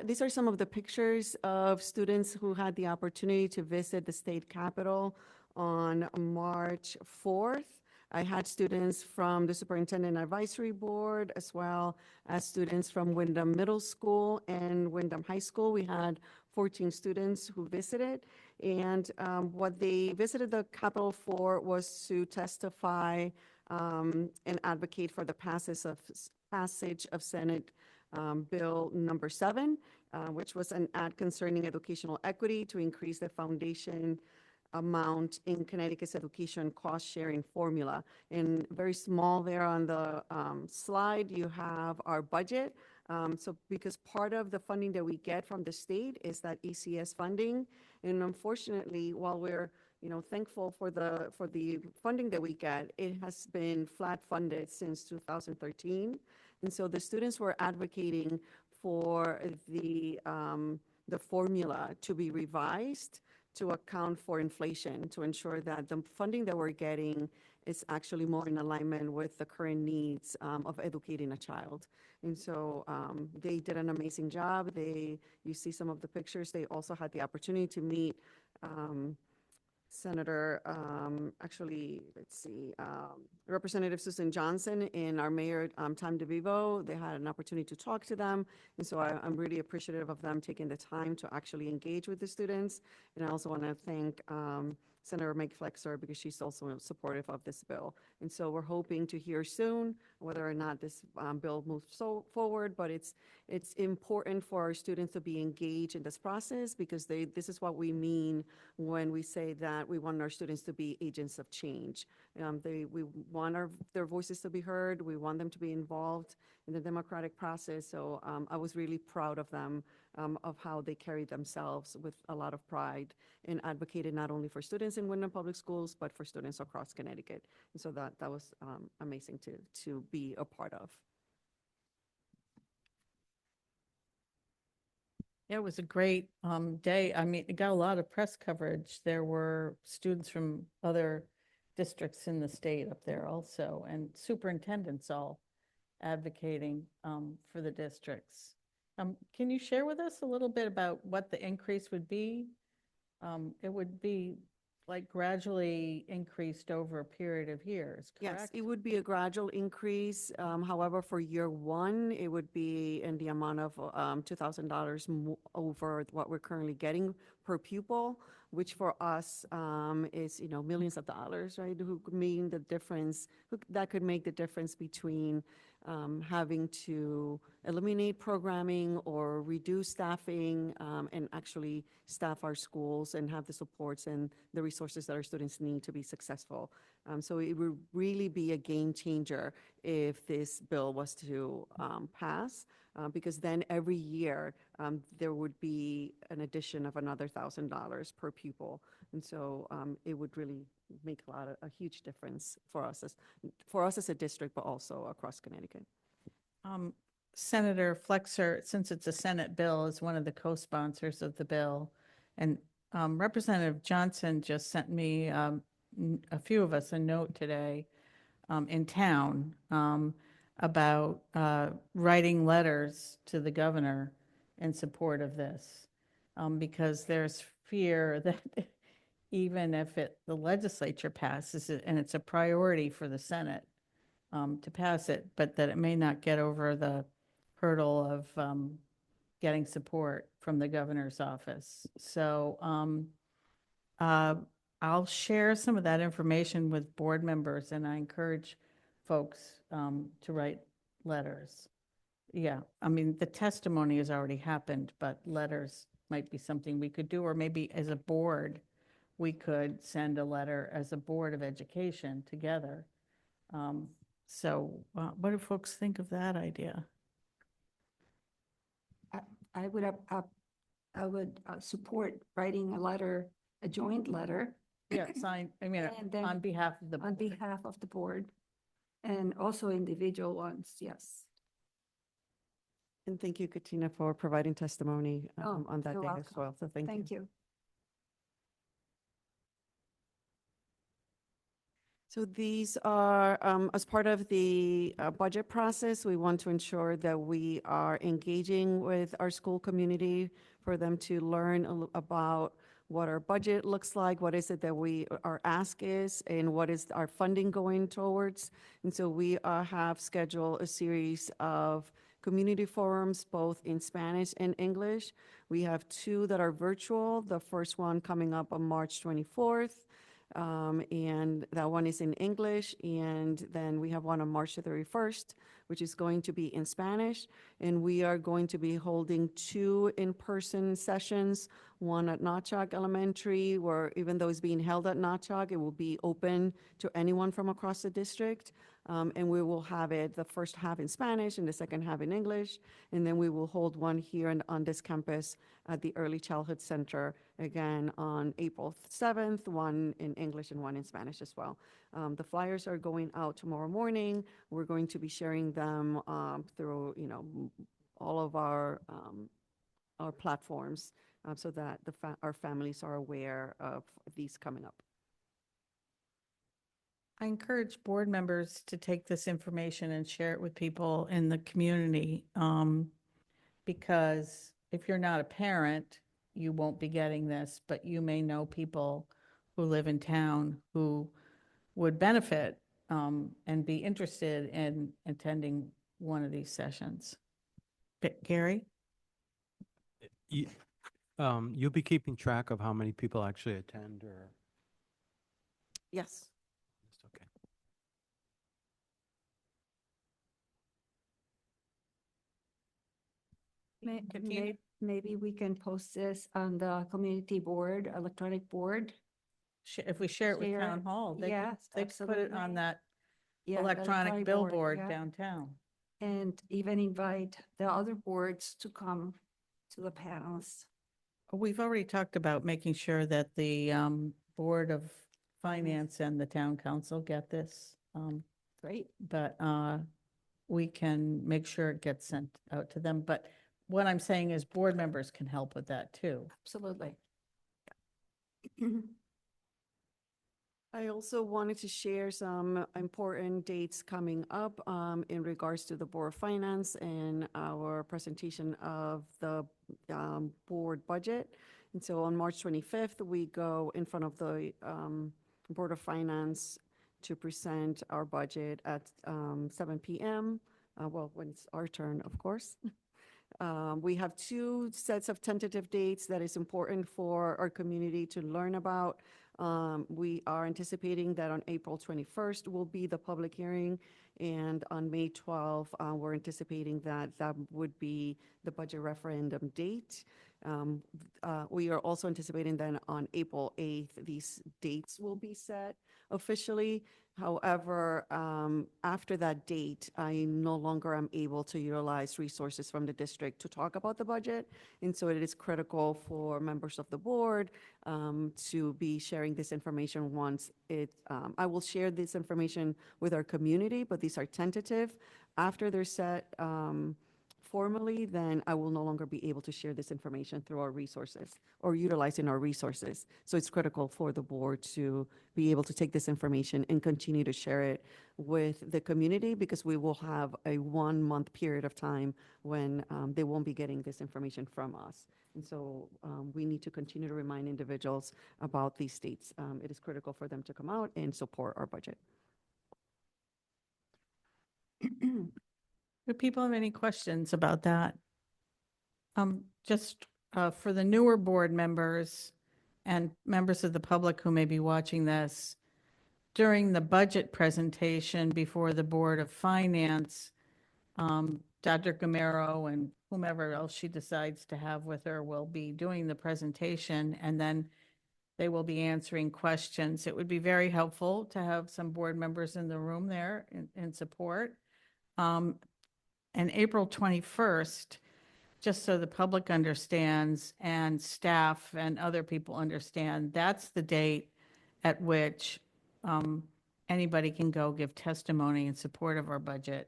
D: these are some of the pictures of students who had the opportunity to visit the state capitol on March 4th. I had students from the Superintendent Advisory Board, as well as students from Windham Middle School and Windham High School. We had 14 students who visited, and what they visited the Capitol for was to testify and advocate for the passage of Senate Bill number 7, which was an act concerning educational equity to increase the foundation amount in Connecticut's education cost sharing formula. And very small there on the slide, you have our budget. So because part of the funding that we get from the state is that ECS funding, and unfortunately, while we're thankful for the funding that we get, it has been flat funded since 2013, and so the students were advocating for the formula to be revised to account for inflation, to ensure that the funding that we're getting is actually more in alignment with the current needs of educating a child. And so they did an amazing job. You see some of the pictures. They also had the opportunity to meet Senator, let's see, Representative Susan Johnson and our mayor, Tom DeVivo. They had an opportunity to talk to them. And so I'm really appreciative of them taking the time to actually engage with the students. And I also want to thank Senator Meg Flexer because she's also supportive of this bill. And so we're hoping to hear soon whether or not this bill moves forward, but it's important for our students to be engaged in this process because this is what we mean when we say that we want our students to be agents of change. We want their voices to be heard. We want them to be involved in the democratic process. So I was really proud of them, of how they carried themselves with a lot of pride and advocated not only for students in Windham Public Schools, but for students across Connecticut. And so that was amazing to be a part of.
A: Yeah, it was a great day. I mean, it got a lot of press coverage. There were students from other districts in the state up there also, and superintendents all advocating for the districts. Can you share with us a little bit about what the increase would be? It would be like gradually increased over a period of years,
D: Yes,
A: correct?
D: it would be a gradual increase. However, for year one, it would be in the amount of $2,000 over what we're currently getting per pupil, which for us is millions of dollars, right? Who could mean the difference? That could make the difference between having to eliminate programming or reduce staffing and actually staff our schools and have the supports and the resources that our students need to be successful. So it would really be a game changer if this bill was to pass, because then every year there would be an addition of another $1,000 per pupil. And so it would really make a huge difference for us as a district, but also across Connecticut.
A: Senator Flexer, since it's a Senate bill, is one of the co-sponsors of the bill. And Representative Johnson just sent me, a few of us, a note today in town about writing letters to the governor in support of this. Because there's fear that even if the legislature passes it, and it's a priority for the Senate to pass it, but that it may not get over the hurdle of getting support from the governor's office. So I'll share some of that information with board members, and I encourage folks to write letters. Yeah, I mean, the testimony has already happened, but letters might be something we could do, or maybe as a board, we could send a letter as a Board of Education together. So what do folks think of that idea?
C: I would support writing a letter, a joint letter
A: Yeah, sign, I mean,
C: And then
A: on behalf of the.
C: on behalf of the board and also individual ones, yes.
D: And thank you, Katina, for providing testimony
C: Oh,
D: on that
C: you're
D: day as
C: welcome.
D: well. So thank you.
C: Thank you.
D: So these are, as part of the budget process, we want to ensure that we are engaging with our school community for them to learn about what our budget looks like, what is it that our ask is, and what is our funding going towards. And so we have scheduled a series of community forums, both in Spanish and English. We have 2 that are virtual, the first one coming up on March 24th. And that one is in English, and then we have one on March 31st, which is going to be in Spanish. And we are going to be holding 2 in-person sessions, one at Notchog Elementary, where even though it's being held at Notchog, it will be open to anyone from across the district. And we will have it the first half in Spanish and the second half in English. And then we will hold one here on this campus at the Early Childhood Center, again, on April 7th, one in English and one in Spanish as well. The flyers are going out tomorrow morning. We're going to be sharing them through, all of our platforms so that our families are aware of these coming up.
A: I encourage board members to take this information and share it with people in the community. Because if you're not a parent, you won't be getting this, but you may know people who live in town who would benefit and be interested in attending one of these sessions. Gary?
G: You'll be keeping track of how many people actually attend, or?
D: Yes.
G: Okay.
A: Katina?
C: Maybe we can post this on the community board, electronic board.
A: If we share it with
C: Share
A: town
C: it.
A: hall, they
C: Yes,
A: could put it on
C: absolutely.
A: that
C: Yeah, the
A: electronic
C: board,
A: billboard
C: yeah.
A: downtown.
C: And even invite the other boards to come to the panels.
A: We've already talked about making sure that the Board of Finance and the Town Council get this.
C: Great.
A: But we can make sure it gets sent out to them. But what I'm saying is board members can help with that too.
C: Absolutely.
D: I also wanted to share some important dates coming up in regards to the Board of Finance and our presentation of the board budget. And so on March 25th, we go in front of the Board of Finance to present our budget at 7 p.m. Well, when it's our turn, of course. We have 2 sets of tentative dates that is important for our community to learn about. We are anticipating that on April 21st will be the public hearing, and on May 12th, we're anticipating that that would be the budget referendum date. We are also anticipating that on April 8th, these dates will be set officially. However, after that date, I no longer am able to utilize resources from the district to talk about the budget. And so it is critical for members of the board to be sharing this information once I will share this information with our community, but these are tentative. After they're set formally, then I will no longer be able to share this information through our resources or utilizing our resources. So it's critical for the board to be able to take this information and continue to share it with the community, because we will have a 1-month period of time when they won't be getting this information from us. And so we need to continue to remind individuals about these dates. It is critical for them to come out and support our budget.
A: Do people have any questions about that? Just for the newer board members and members of the public who may be watching this, during the budget presentation before the Board of Finance, Dr. Gamero and whomever else she decides to have with her will be doing the presentation, and then they will be answering questions. It would be very helpful to have some board members in the room there in support. And April 21st, just so the public understands and staff and other people understand, that's the date at which anybody can go give testimony in support of our budget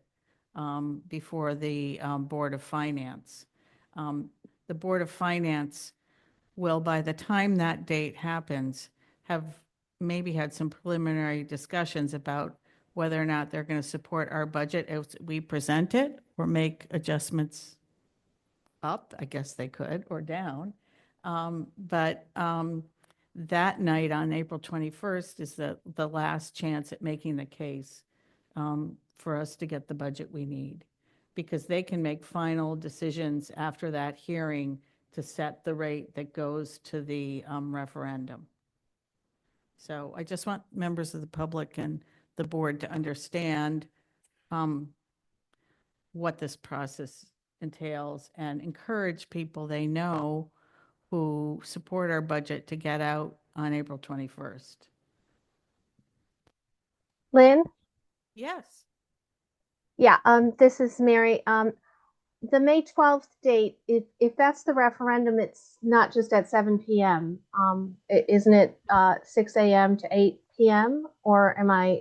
A: before the Board of Finance. The Board of Finance will, by the time that date happens, have maybe had some preliminary discussions about whether or not they're going to support our budget as we present it or make adjustments up, I guess they could, or down. But that night on April 21st is the last chance at making the case for us to get the budget we need, because they can make final decisions after that hearing to set the rate that goes to the referendum. So I just want members of the public and the board to understand what this process entails and encourage people they know who support our budget to get out on April 21st.
J: Lynn?
A: Yes.
J: Yeah, this is Mary. The May 12th date, if that's the referendum, it's not just at 7 p.m. Isn't it 6 a.m. to 8 p.m.? Or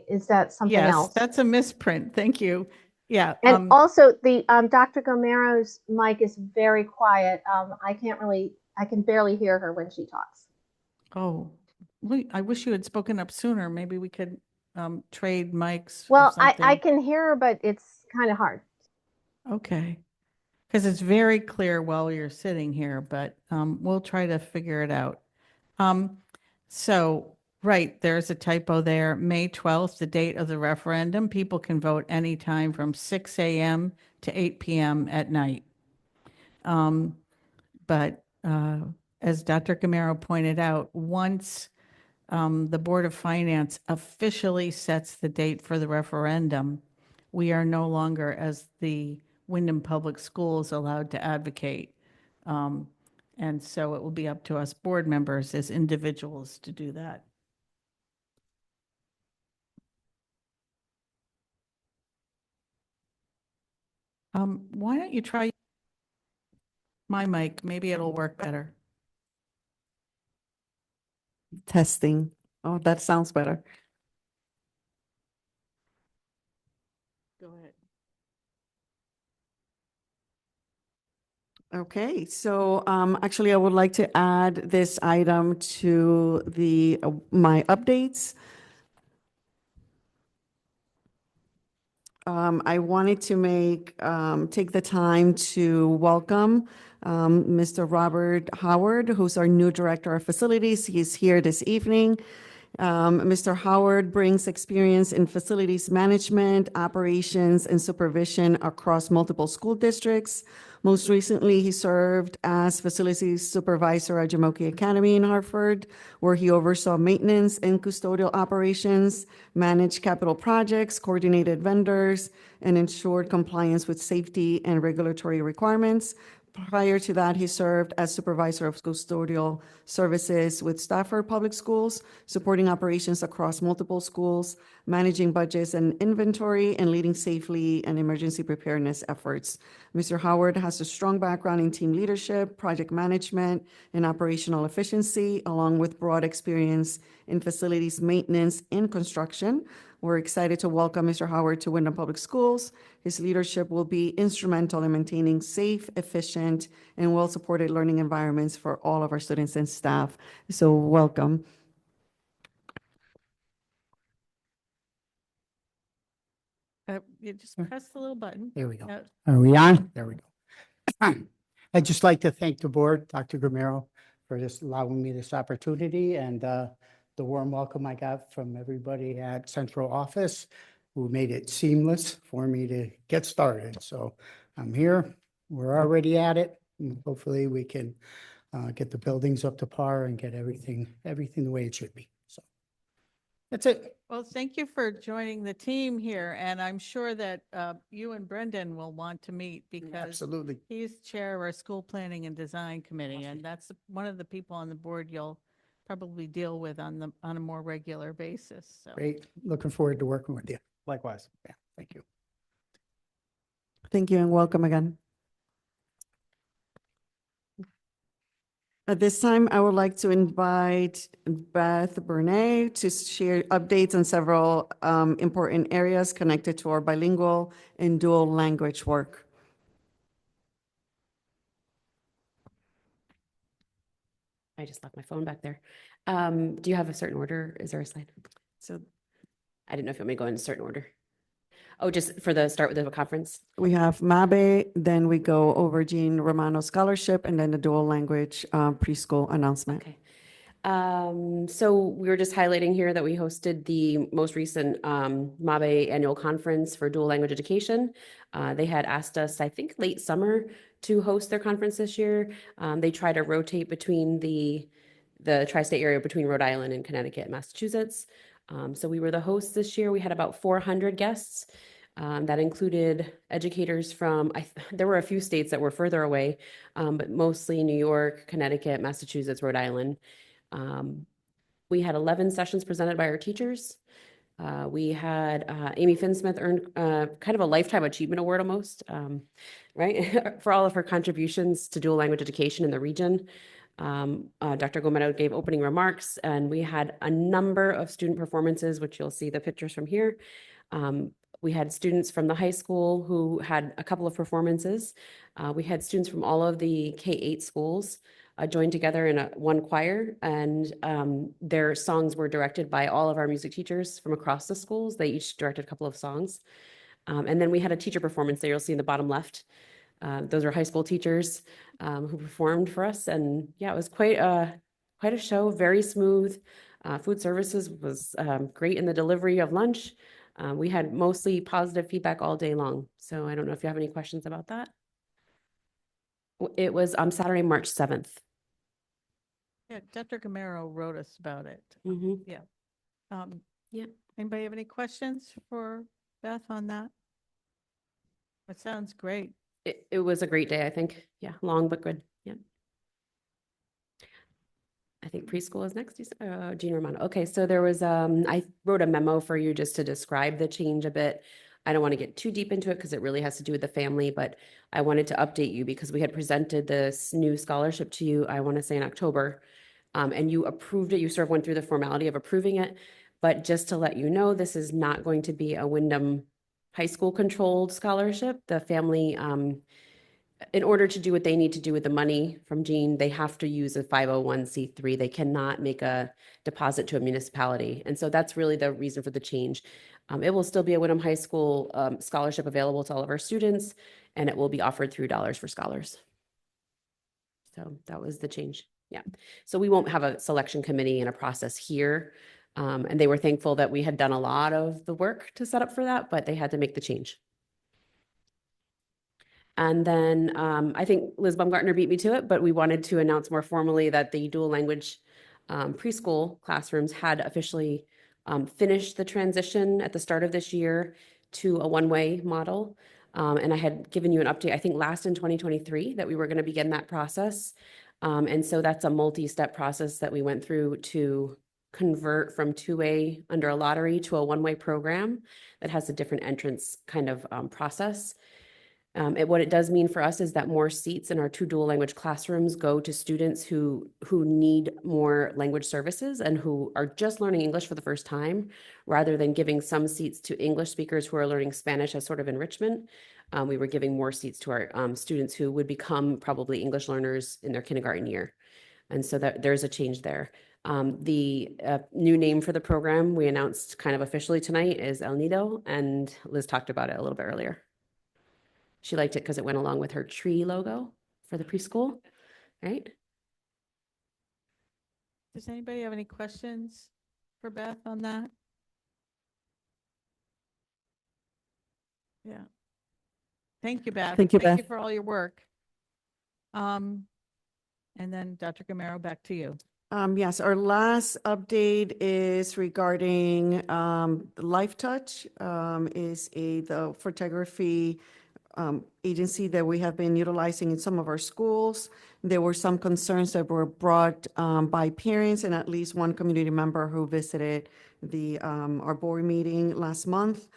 J: is that something
A: Yes,
J: else?
A: that's a misprint. Thank you. Yeah.
J: And also the Dr. Gomero's mic is very quiet. I can barely hear her when she talks.
A: Oh, I wish you had spoken up sooner. Maybe we could trade mics or
J: Well,
A: something.
J: I can hear her, but it's kind of hard.
A: Okay. Because it's very clear while you're sitting here, but we'll try to figure it out. So, right, there's a typo there. May 12th, the date of the referendum. People can vote anytime from 6 a.m. to 8 p.m. at night. But as Dr. Gamero pointed out, once the Board of Finance officially sets the date for the referendum, we are no longer, as the Windham Public Schools, allowed to advocate. And so it will be up to us board members as individuals to do that. Why don't you try my mic? Maybe it'll work better.
D: Testing. Oh, that sounds better.
A: Go ahead.
D: Okay, so actually, I would like to add this item to my updates. I wanted to take the time to welcome Mr. Robert Howard, who's our new Director of Facilities. He's here this evening. Mr. Howard brings experience in facilities management, operations, and supervision across multiple school districts. Most recently, he served as facilities supervisor at Jamoke Academy in Hartford, where he oversaw maintenance and custodial operations, managed capital projects, coordinated vendors, and ensured compliance with safety and regulatory requirements. Prior to that, he served as supervisor of custodial services with Stafford Public Schools, supporting operations across multiple schools, managing budgets and inventory, and leading safely and emergency preparedness efforts. Mr. Howard has a strong background in team leadership, project management, and operational efficiency, along with broad experience in facilities maintenance and construction. We're excited to welcome Mr. Howard to Windham Public Schools. His leadership will be instrumental in maintaining safe, efficient, and well-supported learning environments for all of our students and staff. So welcome.
A: You just press the little button.
K: There we go.
A: Yeah.
K: Are we on? There we go. I'd just like to thank the board, Dr. Gramero, for just allowing me this opportunity and the warm welcome I got from everybody at central office who made it seamless for me to get started. So I'm here. We're already at it. And hopefully we can get the buildings up to par and get everything the way it should be. So that's it.
A: Well, thank you for joining the team here, and I'm sure that you and Brendan will want to meet because
K: Absolutely.
A: he's chair of our school planning and design committee, and that's one of the people on the board you'll probably deal with on a more regular basis. So
K: Great. Looking forward to working with you.
G: Likewise.
K: Yeah, thank you.
D: Thank you and welcome again. At this time, I would like to invite Beth Bernay to share updates on several important areas connected to our bilingual and dual language work.
L: I just left my phone back there. Do you have a certain order? Is there a slide?
D: So
L: I didn't know if you want me to go in a certain order. Oh, just start with the conference?
D: we have MABE, then we go over Jean Romano Scholarship, and then the dual language preschool announcement.
L: Okay. So we were just highlighting here that we hosted the most recent MABE annual conference for dual language education. They had asked us, I think, late summer to host their conference this year. They try to rotate between the tri-state area between Rhode Island and Connecticut and Massachusetts. So we were the hosts this year. We had about 400 guests. That included educators from, there were a few states that were further away, but mostly New York, Connecticut, Massachusetts, Rhode Island. We had 11 sessions presented by our teachers. We had Amy Finsmith earned kind of a Lifetime Achievement Award almost, right, for all of her contributions to dual language education in the region. Dr. Gomero gave opening remarks, and we had a number of student performances, which you'll see the pictures from here. We had students from the high school who had a couple of performances. We had students from all of the K-8 schools joined together in one choir, and their songs were directed by all of our music teachers from across the schools. They each directed a couple of songs. And then we had a teacher performance there, you'll see in the bottom left. Those are high school teachers who performed for us. And yeah, it was quite a show, very smooth. Food services was great in the delivery of lunch. We had mostly positive feedback all day long. So I don't know if you have any questions about that. It was Saturday, March 7th.
A: Yeah, Dr. Gomero wrote us about it.
L: Mhm.
A: Yeah.
L: Yeah.
A: Anybody have any questions for Beth on that? It sounds great.
L: It was a great day, I think. Yeah, long but good. Yeah. I think preschool is next. Jean Romano. Okay, so there was, I wrote a memo for you just to describe the change a bit. I don't want to get too deep into it because it really has to do with the family, but I wanted to update you because we had presented this new scholarship to you, I want to say in October, and you approved it. You sort of went through the formality of approving it, but just to let you know, this is not going to be a Windham High School controlled scholarship. The family, in order to do what they need to do with the money from Jean, they have to use a 501c3. They cannot make a deposit to a municipality. And so that's really the reason for the change. It will still be a Windham High School scholarship available to all of our students, and it will be offered through Dollars for Scholars. So that was the change. Yeah. So we won't have a selection committee and a process here. And they were thankful that we had done a lot of the work to set up for that, but they had to make the change. And then I think Liz Baumgartner beat me to it, but we wanted to announce more formally that the dual language preschool classrooms had officially finished the transition at the start of this year to a one-way model. And I had given you an update, I think last in 2023, that we were going to begin that process. And so that's a multi-step process that we went through to convert from two-way under a lottery to a one-way program that has a different entrance kind of process. What it does mean for us is that more seats in our two dual language classrooms go to students who need more language services and who are just learning English for the first time, rather than giving some seats to English speakers who are learning Spanish as sort of enrichment. We were giving more seats to our students who would become probably English learners in their kindergarten year. And so that there's a change there. The new name for the program we announced kind of officially tonight is El Nido, and Liz talked about it a little bit earlier. She liked it because it went along with her tree logo for the preschool, right?
A: Does anybody have any questions for Beth on that? Yeah. Thank you, Beth.
D: Thank you,
A: Thank you
D: Beth.
A: for all your work. And then Dr. Gomero, back to you.
D: Yes, our last update is regarding Life Touch, is the photography agency that we have been utilizing in some of our schools. There were some concerns that were brought by parents and at least one community member who visited our board meeting last month.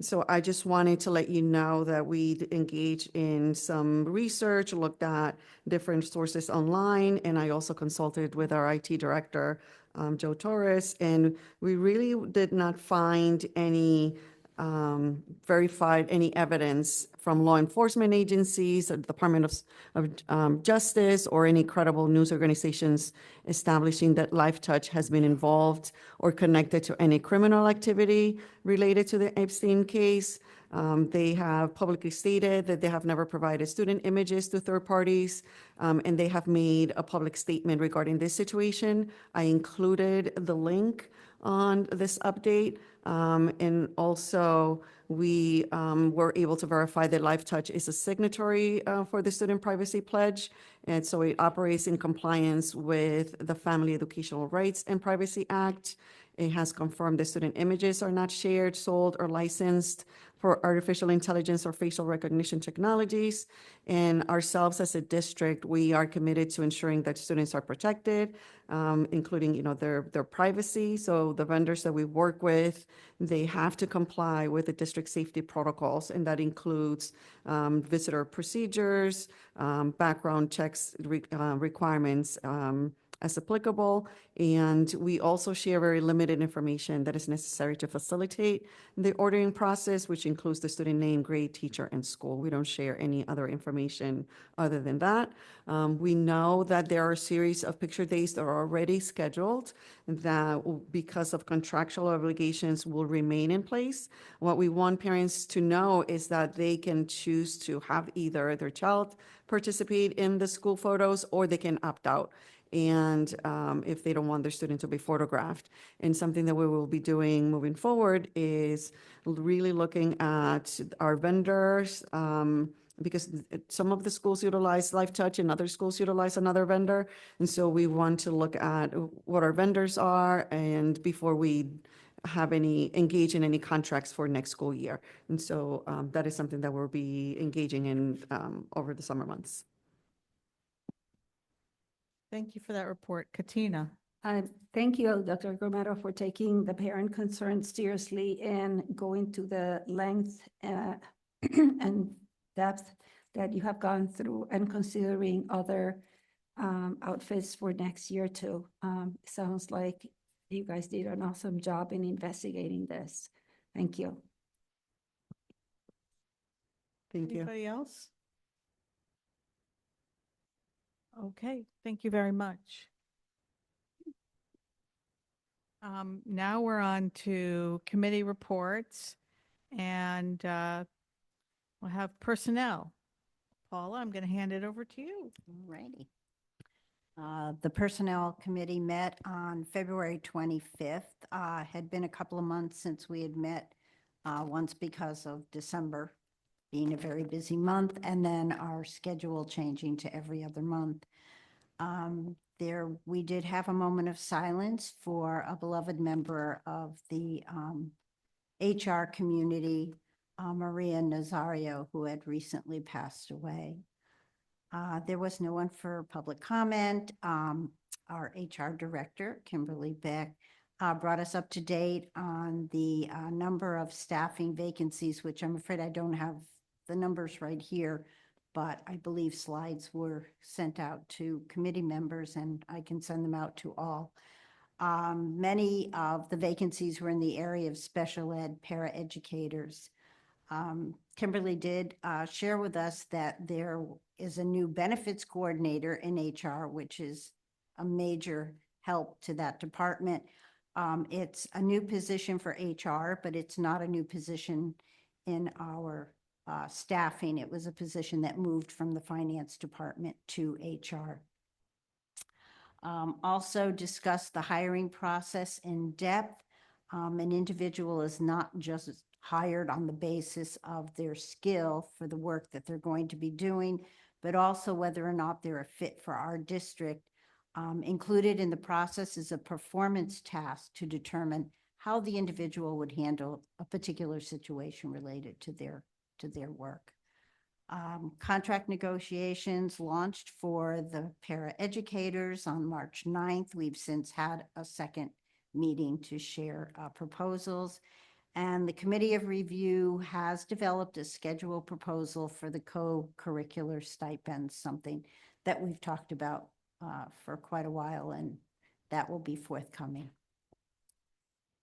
D: So I just wanted to let you know that we engaged in some research, looked at different sources online, and I also consulted with our IT director, Joe Torres, and we really did not find any verified any evidence from law enforcement agencies, the Department of Justice, or any credible news organizations establishing that Life Touch has been involved or connected to any criminal activity related to the Epstein case. They have publicly stated that they have never provided student images to third parties, and they have made a public statement regarding this situation. I included the link on this update, and also we were able to verify that LifeTouch is a signatory for the Student Privacy Pledge. And so it operates in compliance with the Family Educational Rights and Privacy Act. It has confirmed that student images are not shared, sold, or licensed for artificial intelligence or facial recognition technologies. And ourselves as a district, we are committed to ensuring that students are protected, including, their privacy. So the vendors that we work with, they have to comply with the district safety protocols, and that includes visitor procedures, background checks requirements, as applicable. And we also share very limited information that is necessary to facilitate the ordering process, which includes the student name, grade, teacher, and school. We don't share any other information other than that. We know that there are a series of picture days that are already scheduled that, because of contractual obligations, will remain in place. What we want parents to know is that they can choose to have either their child participate in the school photos, or they can opt out. And if they don't want their student to be photographed. And something that we will be doing moving forward is really looking at our vendors, because some of the schools utilize LifeTouch and other schools utilize another vendor. And so we want to look at what our vendors are, and before we engage in any contracts for next school year. And so that is something that we'll be engaging in over the summer months.
A: Thank you for that report. Katina?
C: Thank you, Dr. Romero, for taking the parent concerns seriously and going to the length and depth that you have gone through, and considering other outfits for next year too. Sounds like you guys did an awesome job in investigating this. Thank you.
D: Thank you.
A: Anybody else? Okay, thank you very much. Now we're on to committee reports, and we'll have personnel. Paula, I'm going to hand it over to you.
H: Righty. The Personnel Committee met on February 25th. Had been a couple of months since we had met, once because of December being a very busy month, and then our schedule changing to every other month. We did have a moment of silence for a beloved member of the HR community, Maria Nazario, who had recently passed away. There was no one for public comment. Our HR director, Kimberly Beck, brought us up to date on the number of staffing vacancies, which I'm afraid I don't have the numbers right here, but I believe slides were sent out to committee members, and I can send them out to all. Many of the vacancies were in the area of special ed paraeducators. Kimberly did share with us that there is a new benefits coordinator in HR, which is a major help to that department. It's a new position for HR, but it's not a new position in our staffing. It was a position that moved from the finance department to HR. Also discussed the hiring process in depth. An individual is not just hired on the basis of their skill for the work that they're going to be doing, but also whether or not they're a fit for our district. Included in the process is a performance task to determine how the individual would handle a particular situation related to their work. Contract negotiations launched for the paraeducators on March 9th. We've since had a second meeting to share proposals. And the Committee of Review has developed a schedule proposal for the co-curricular stipends, something that we've talked about for quite a while, and that will be forthcoming.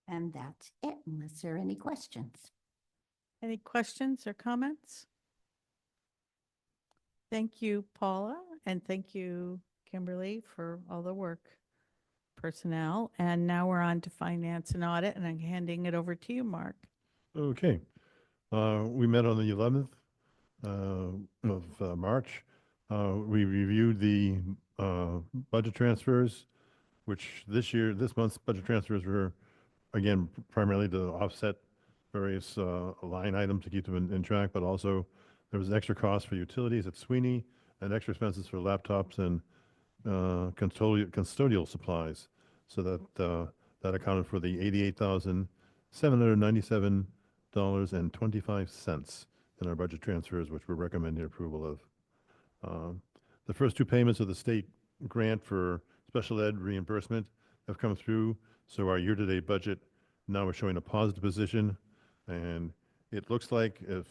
H: And that's it, unless there are any questions.
A: Any questions or comments? Thank you, Paula, and thank you, Kimberly, for all the work. Personnel. And now we're on to finance and audit, and I'm handing it over to you, Mark.
B: Okay. We met on the 11th of March. We reviewed the budget transfers, which this month's budget transfers were, again, primarily to offset various line items to keep them in track, but also there was an extra cost for utilities at Sweeney and extra expenses for laptops and custodial supplies. So that accounted for the $88,797.25 in our budget transfers, which we're recommending approval of. The first two payments of the state grant for special ed reimbursement have come through, so our year-to-date budget now we're showing a positive position, and it looks like if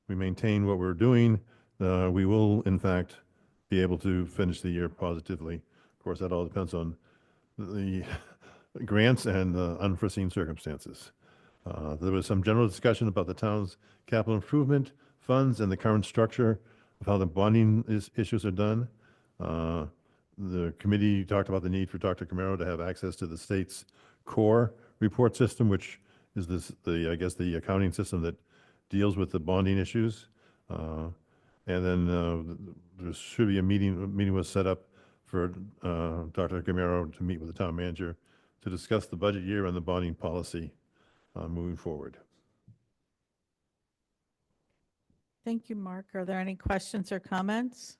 B: we maintain what we're doing, we will in fact be able to finish the year positively. Of course, that all depends on the grants and unforeseen circumstances. There was some general discussion about the town's capital improvement funds and the current structure of how the bonding issues are done. The committee talked about the need for Dr. Camaro to have access to the state's core report system, which is I guess the accounting system that deals with the bonding issues. And then there should be a meeting was set up for Dr. Camaro to meet with the town manager to discuss the budget year and the bonding policy moving forward.
A: Thank you, Mark. Are there any questions or comments?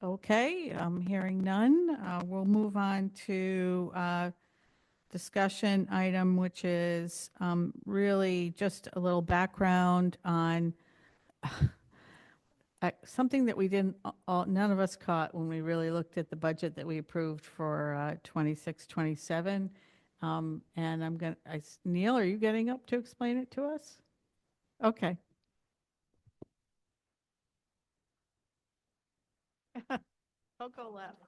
A: Okay, I'm hearing none. We'll move on to discussion item, which is really just a little background on something that we didn't, none of us caught when we really looked at the budget that we approved for 26, 27. And I'm going to, Neil, are you getting up to explain it to us? Okay. I'll go left.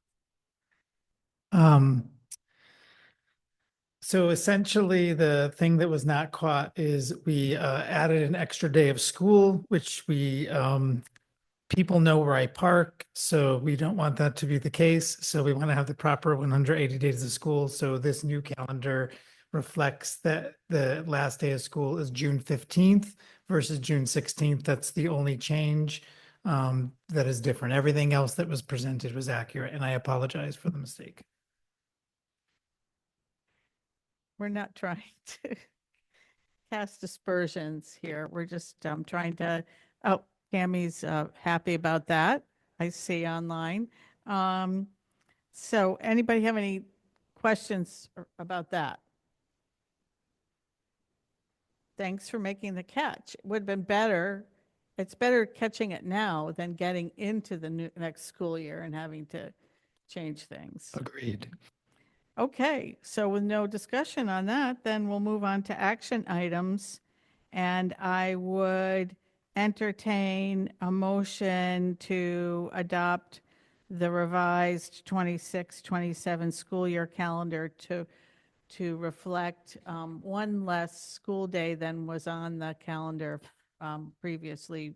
M: So essentially, the thing that was not caught is we added an extra day of school, which people know where I park, so we don't want that to be the case. So we want to have the proper 180 days of school. So this new calendar reflects that the last day of school is June 15th versus June 16th. That's the only change that is different. Everything else that was presented was accurate, and I apologize for the mistake.
A: We're not trying to cast aspersions here. We're just trying to, oh, Tammy's happy about that, I see online. So anybody have any questions about that? Thanks for making the catch. It would have been better. It's better catching it now than getting into the next school year and having to change things.
M: Agreed.
A: Okay, so with no discussion on that, then we'll move on to action items. And I would entertain a motion to adopt the revised 26-27 school year calendar to reflect one less school day than was on the calendar previously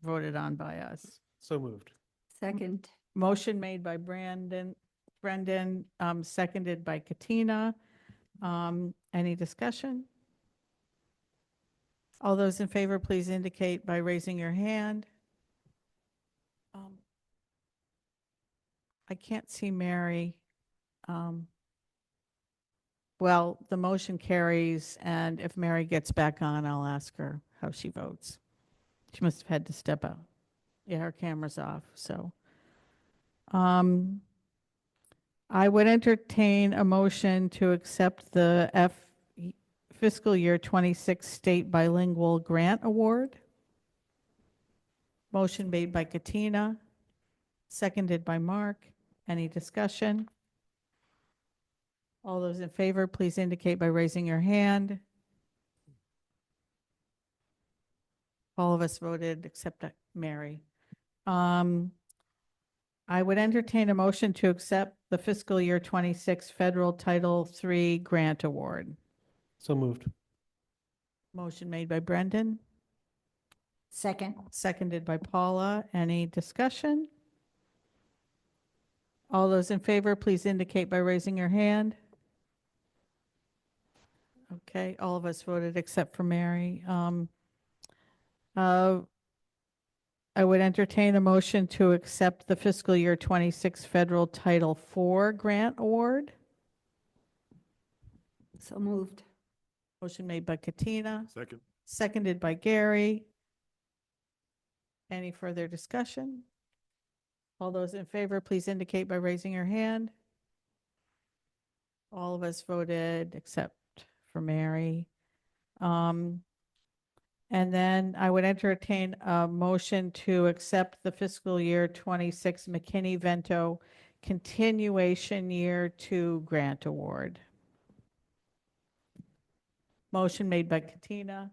A: voted on by us.
M: So moved.
C: Second.
A: Motion made by Brendan, seconded by Katina. Any discussion? All those in favor, please indicate by raising your hand. I can't see Mary. Well, the motion carries, and if Mary gets back on, I'll ask her how she votes. She must have had to step out. Yeah, her camera's off, so. I would entertain a motion to accept the fiscal year 26 State Bilingual Grant Award. Motion made by Katina, seconded by Mark. Any discussion? All those in favor, please indicate by raising your hand. All of us voted except Mary. I would entertain a motion to accept the fiscal year 26 Federal Title III Grant Award.
M: So moved.
A: Motion made by Brendan,
H: Second.
A: seconded by Paula. Any discussion? All those in favor, please indicate by raising your hand. Okay, all of us voted except for Mary. I would entertain a motion to accept the fiscal year 26 Federal Title IV Grant Award.
C: So moved.
A: Motion made by Katina,
B: Second.
A: seconded by Gary. Any further discussion? All those in favor, please indicate by raising your hand. All of us voted except for Mary. And then I would entertain a motion to accept the fiscal year 26 McKinney-Vento continuation year 2 grant award. Motion made by Katina.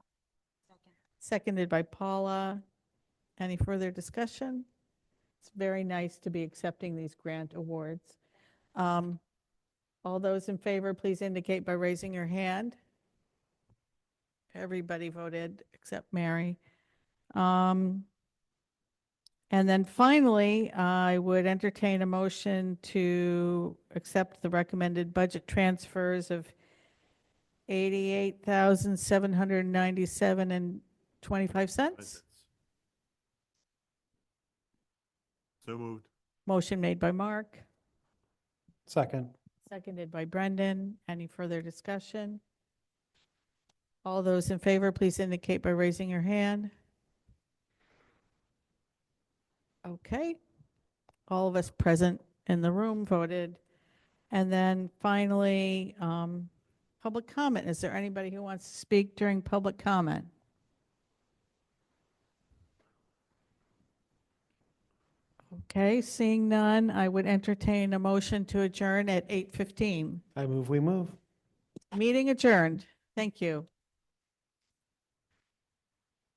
A: Seconded by Paula. Any further discussion? It's very nice to be accepting these grant awards. All those in favor, please indicate by raising your hand. Everybody voted except Mary. And then finally, I would entertain a motion to accept the recommended budget transfers of $88,797.25.
B: So moved.
A: Motion made by Mark,
K: Second.
A: seconded by Brendan. Any further discussion? All those in favor, please indicate by raising your hand. Okay. All of us present in the room voted. And then finally, public comment. Is there anybody who wants to speak during public comment? Okay, seeing none, I would entertain a motion to adjourn at 8:15.
K: I move, we move.
A: Meeting adjourned. Thank you.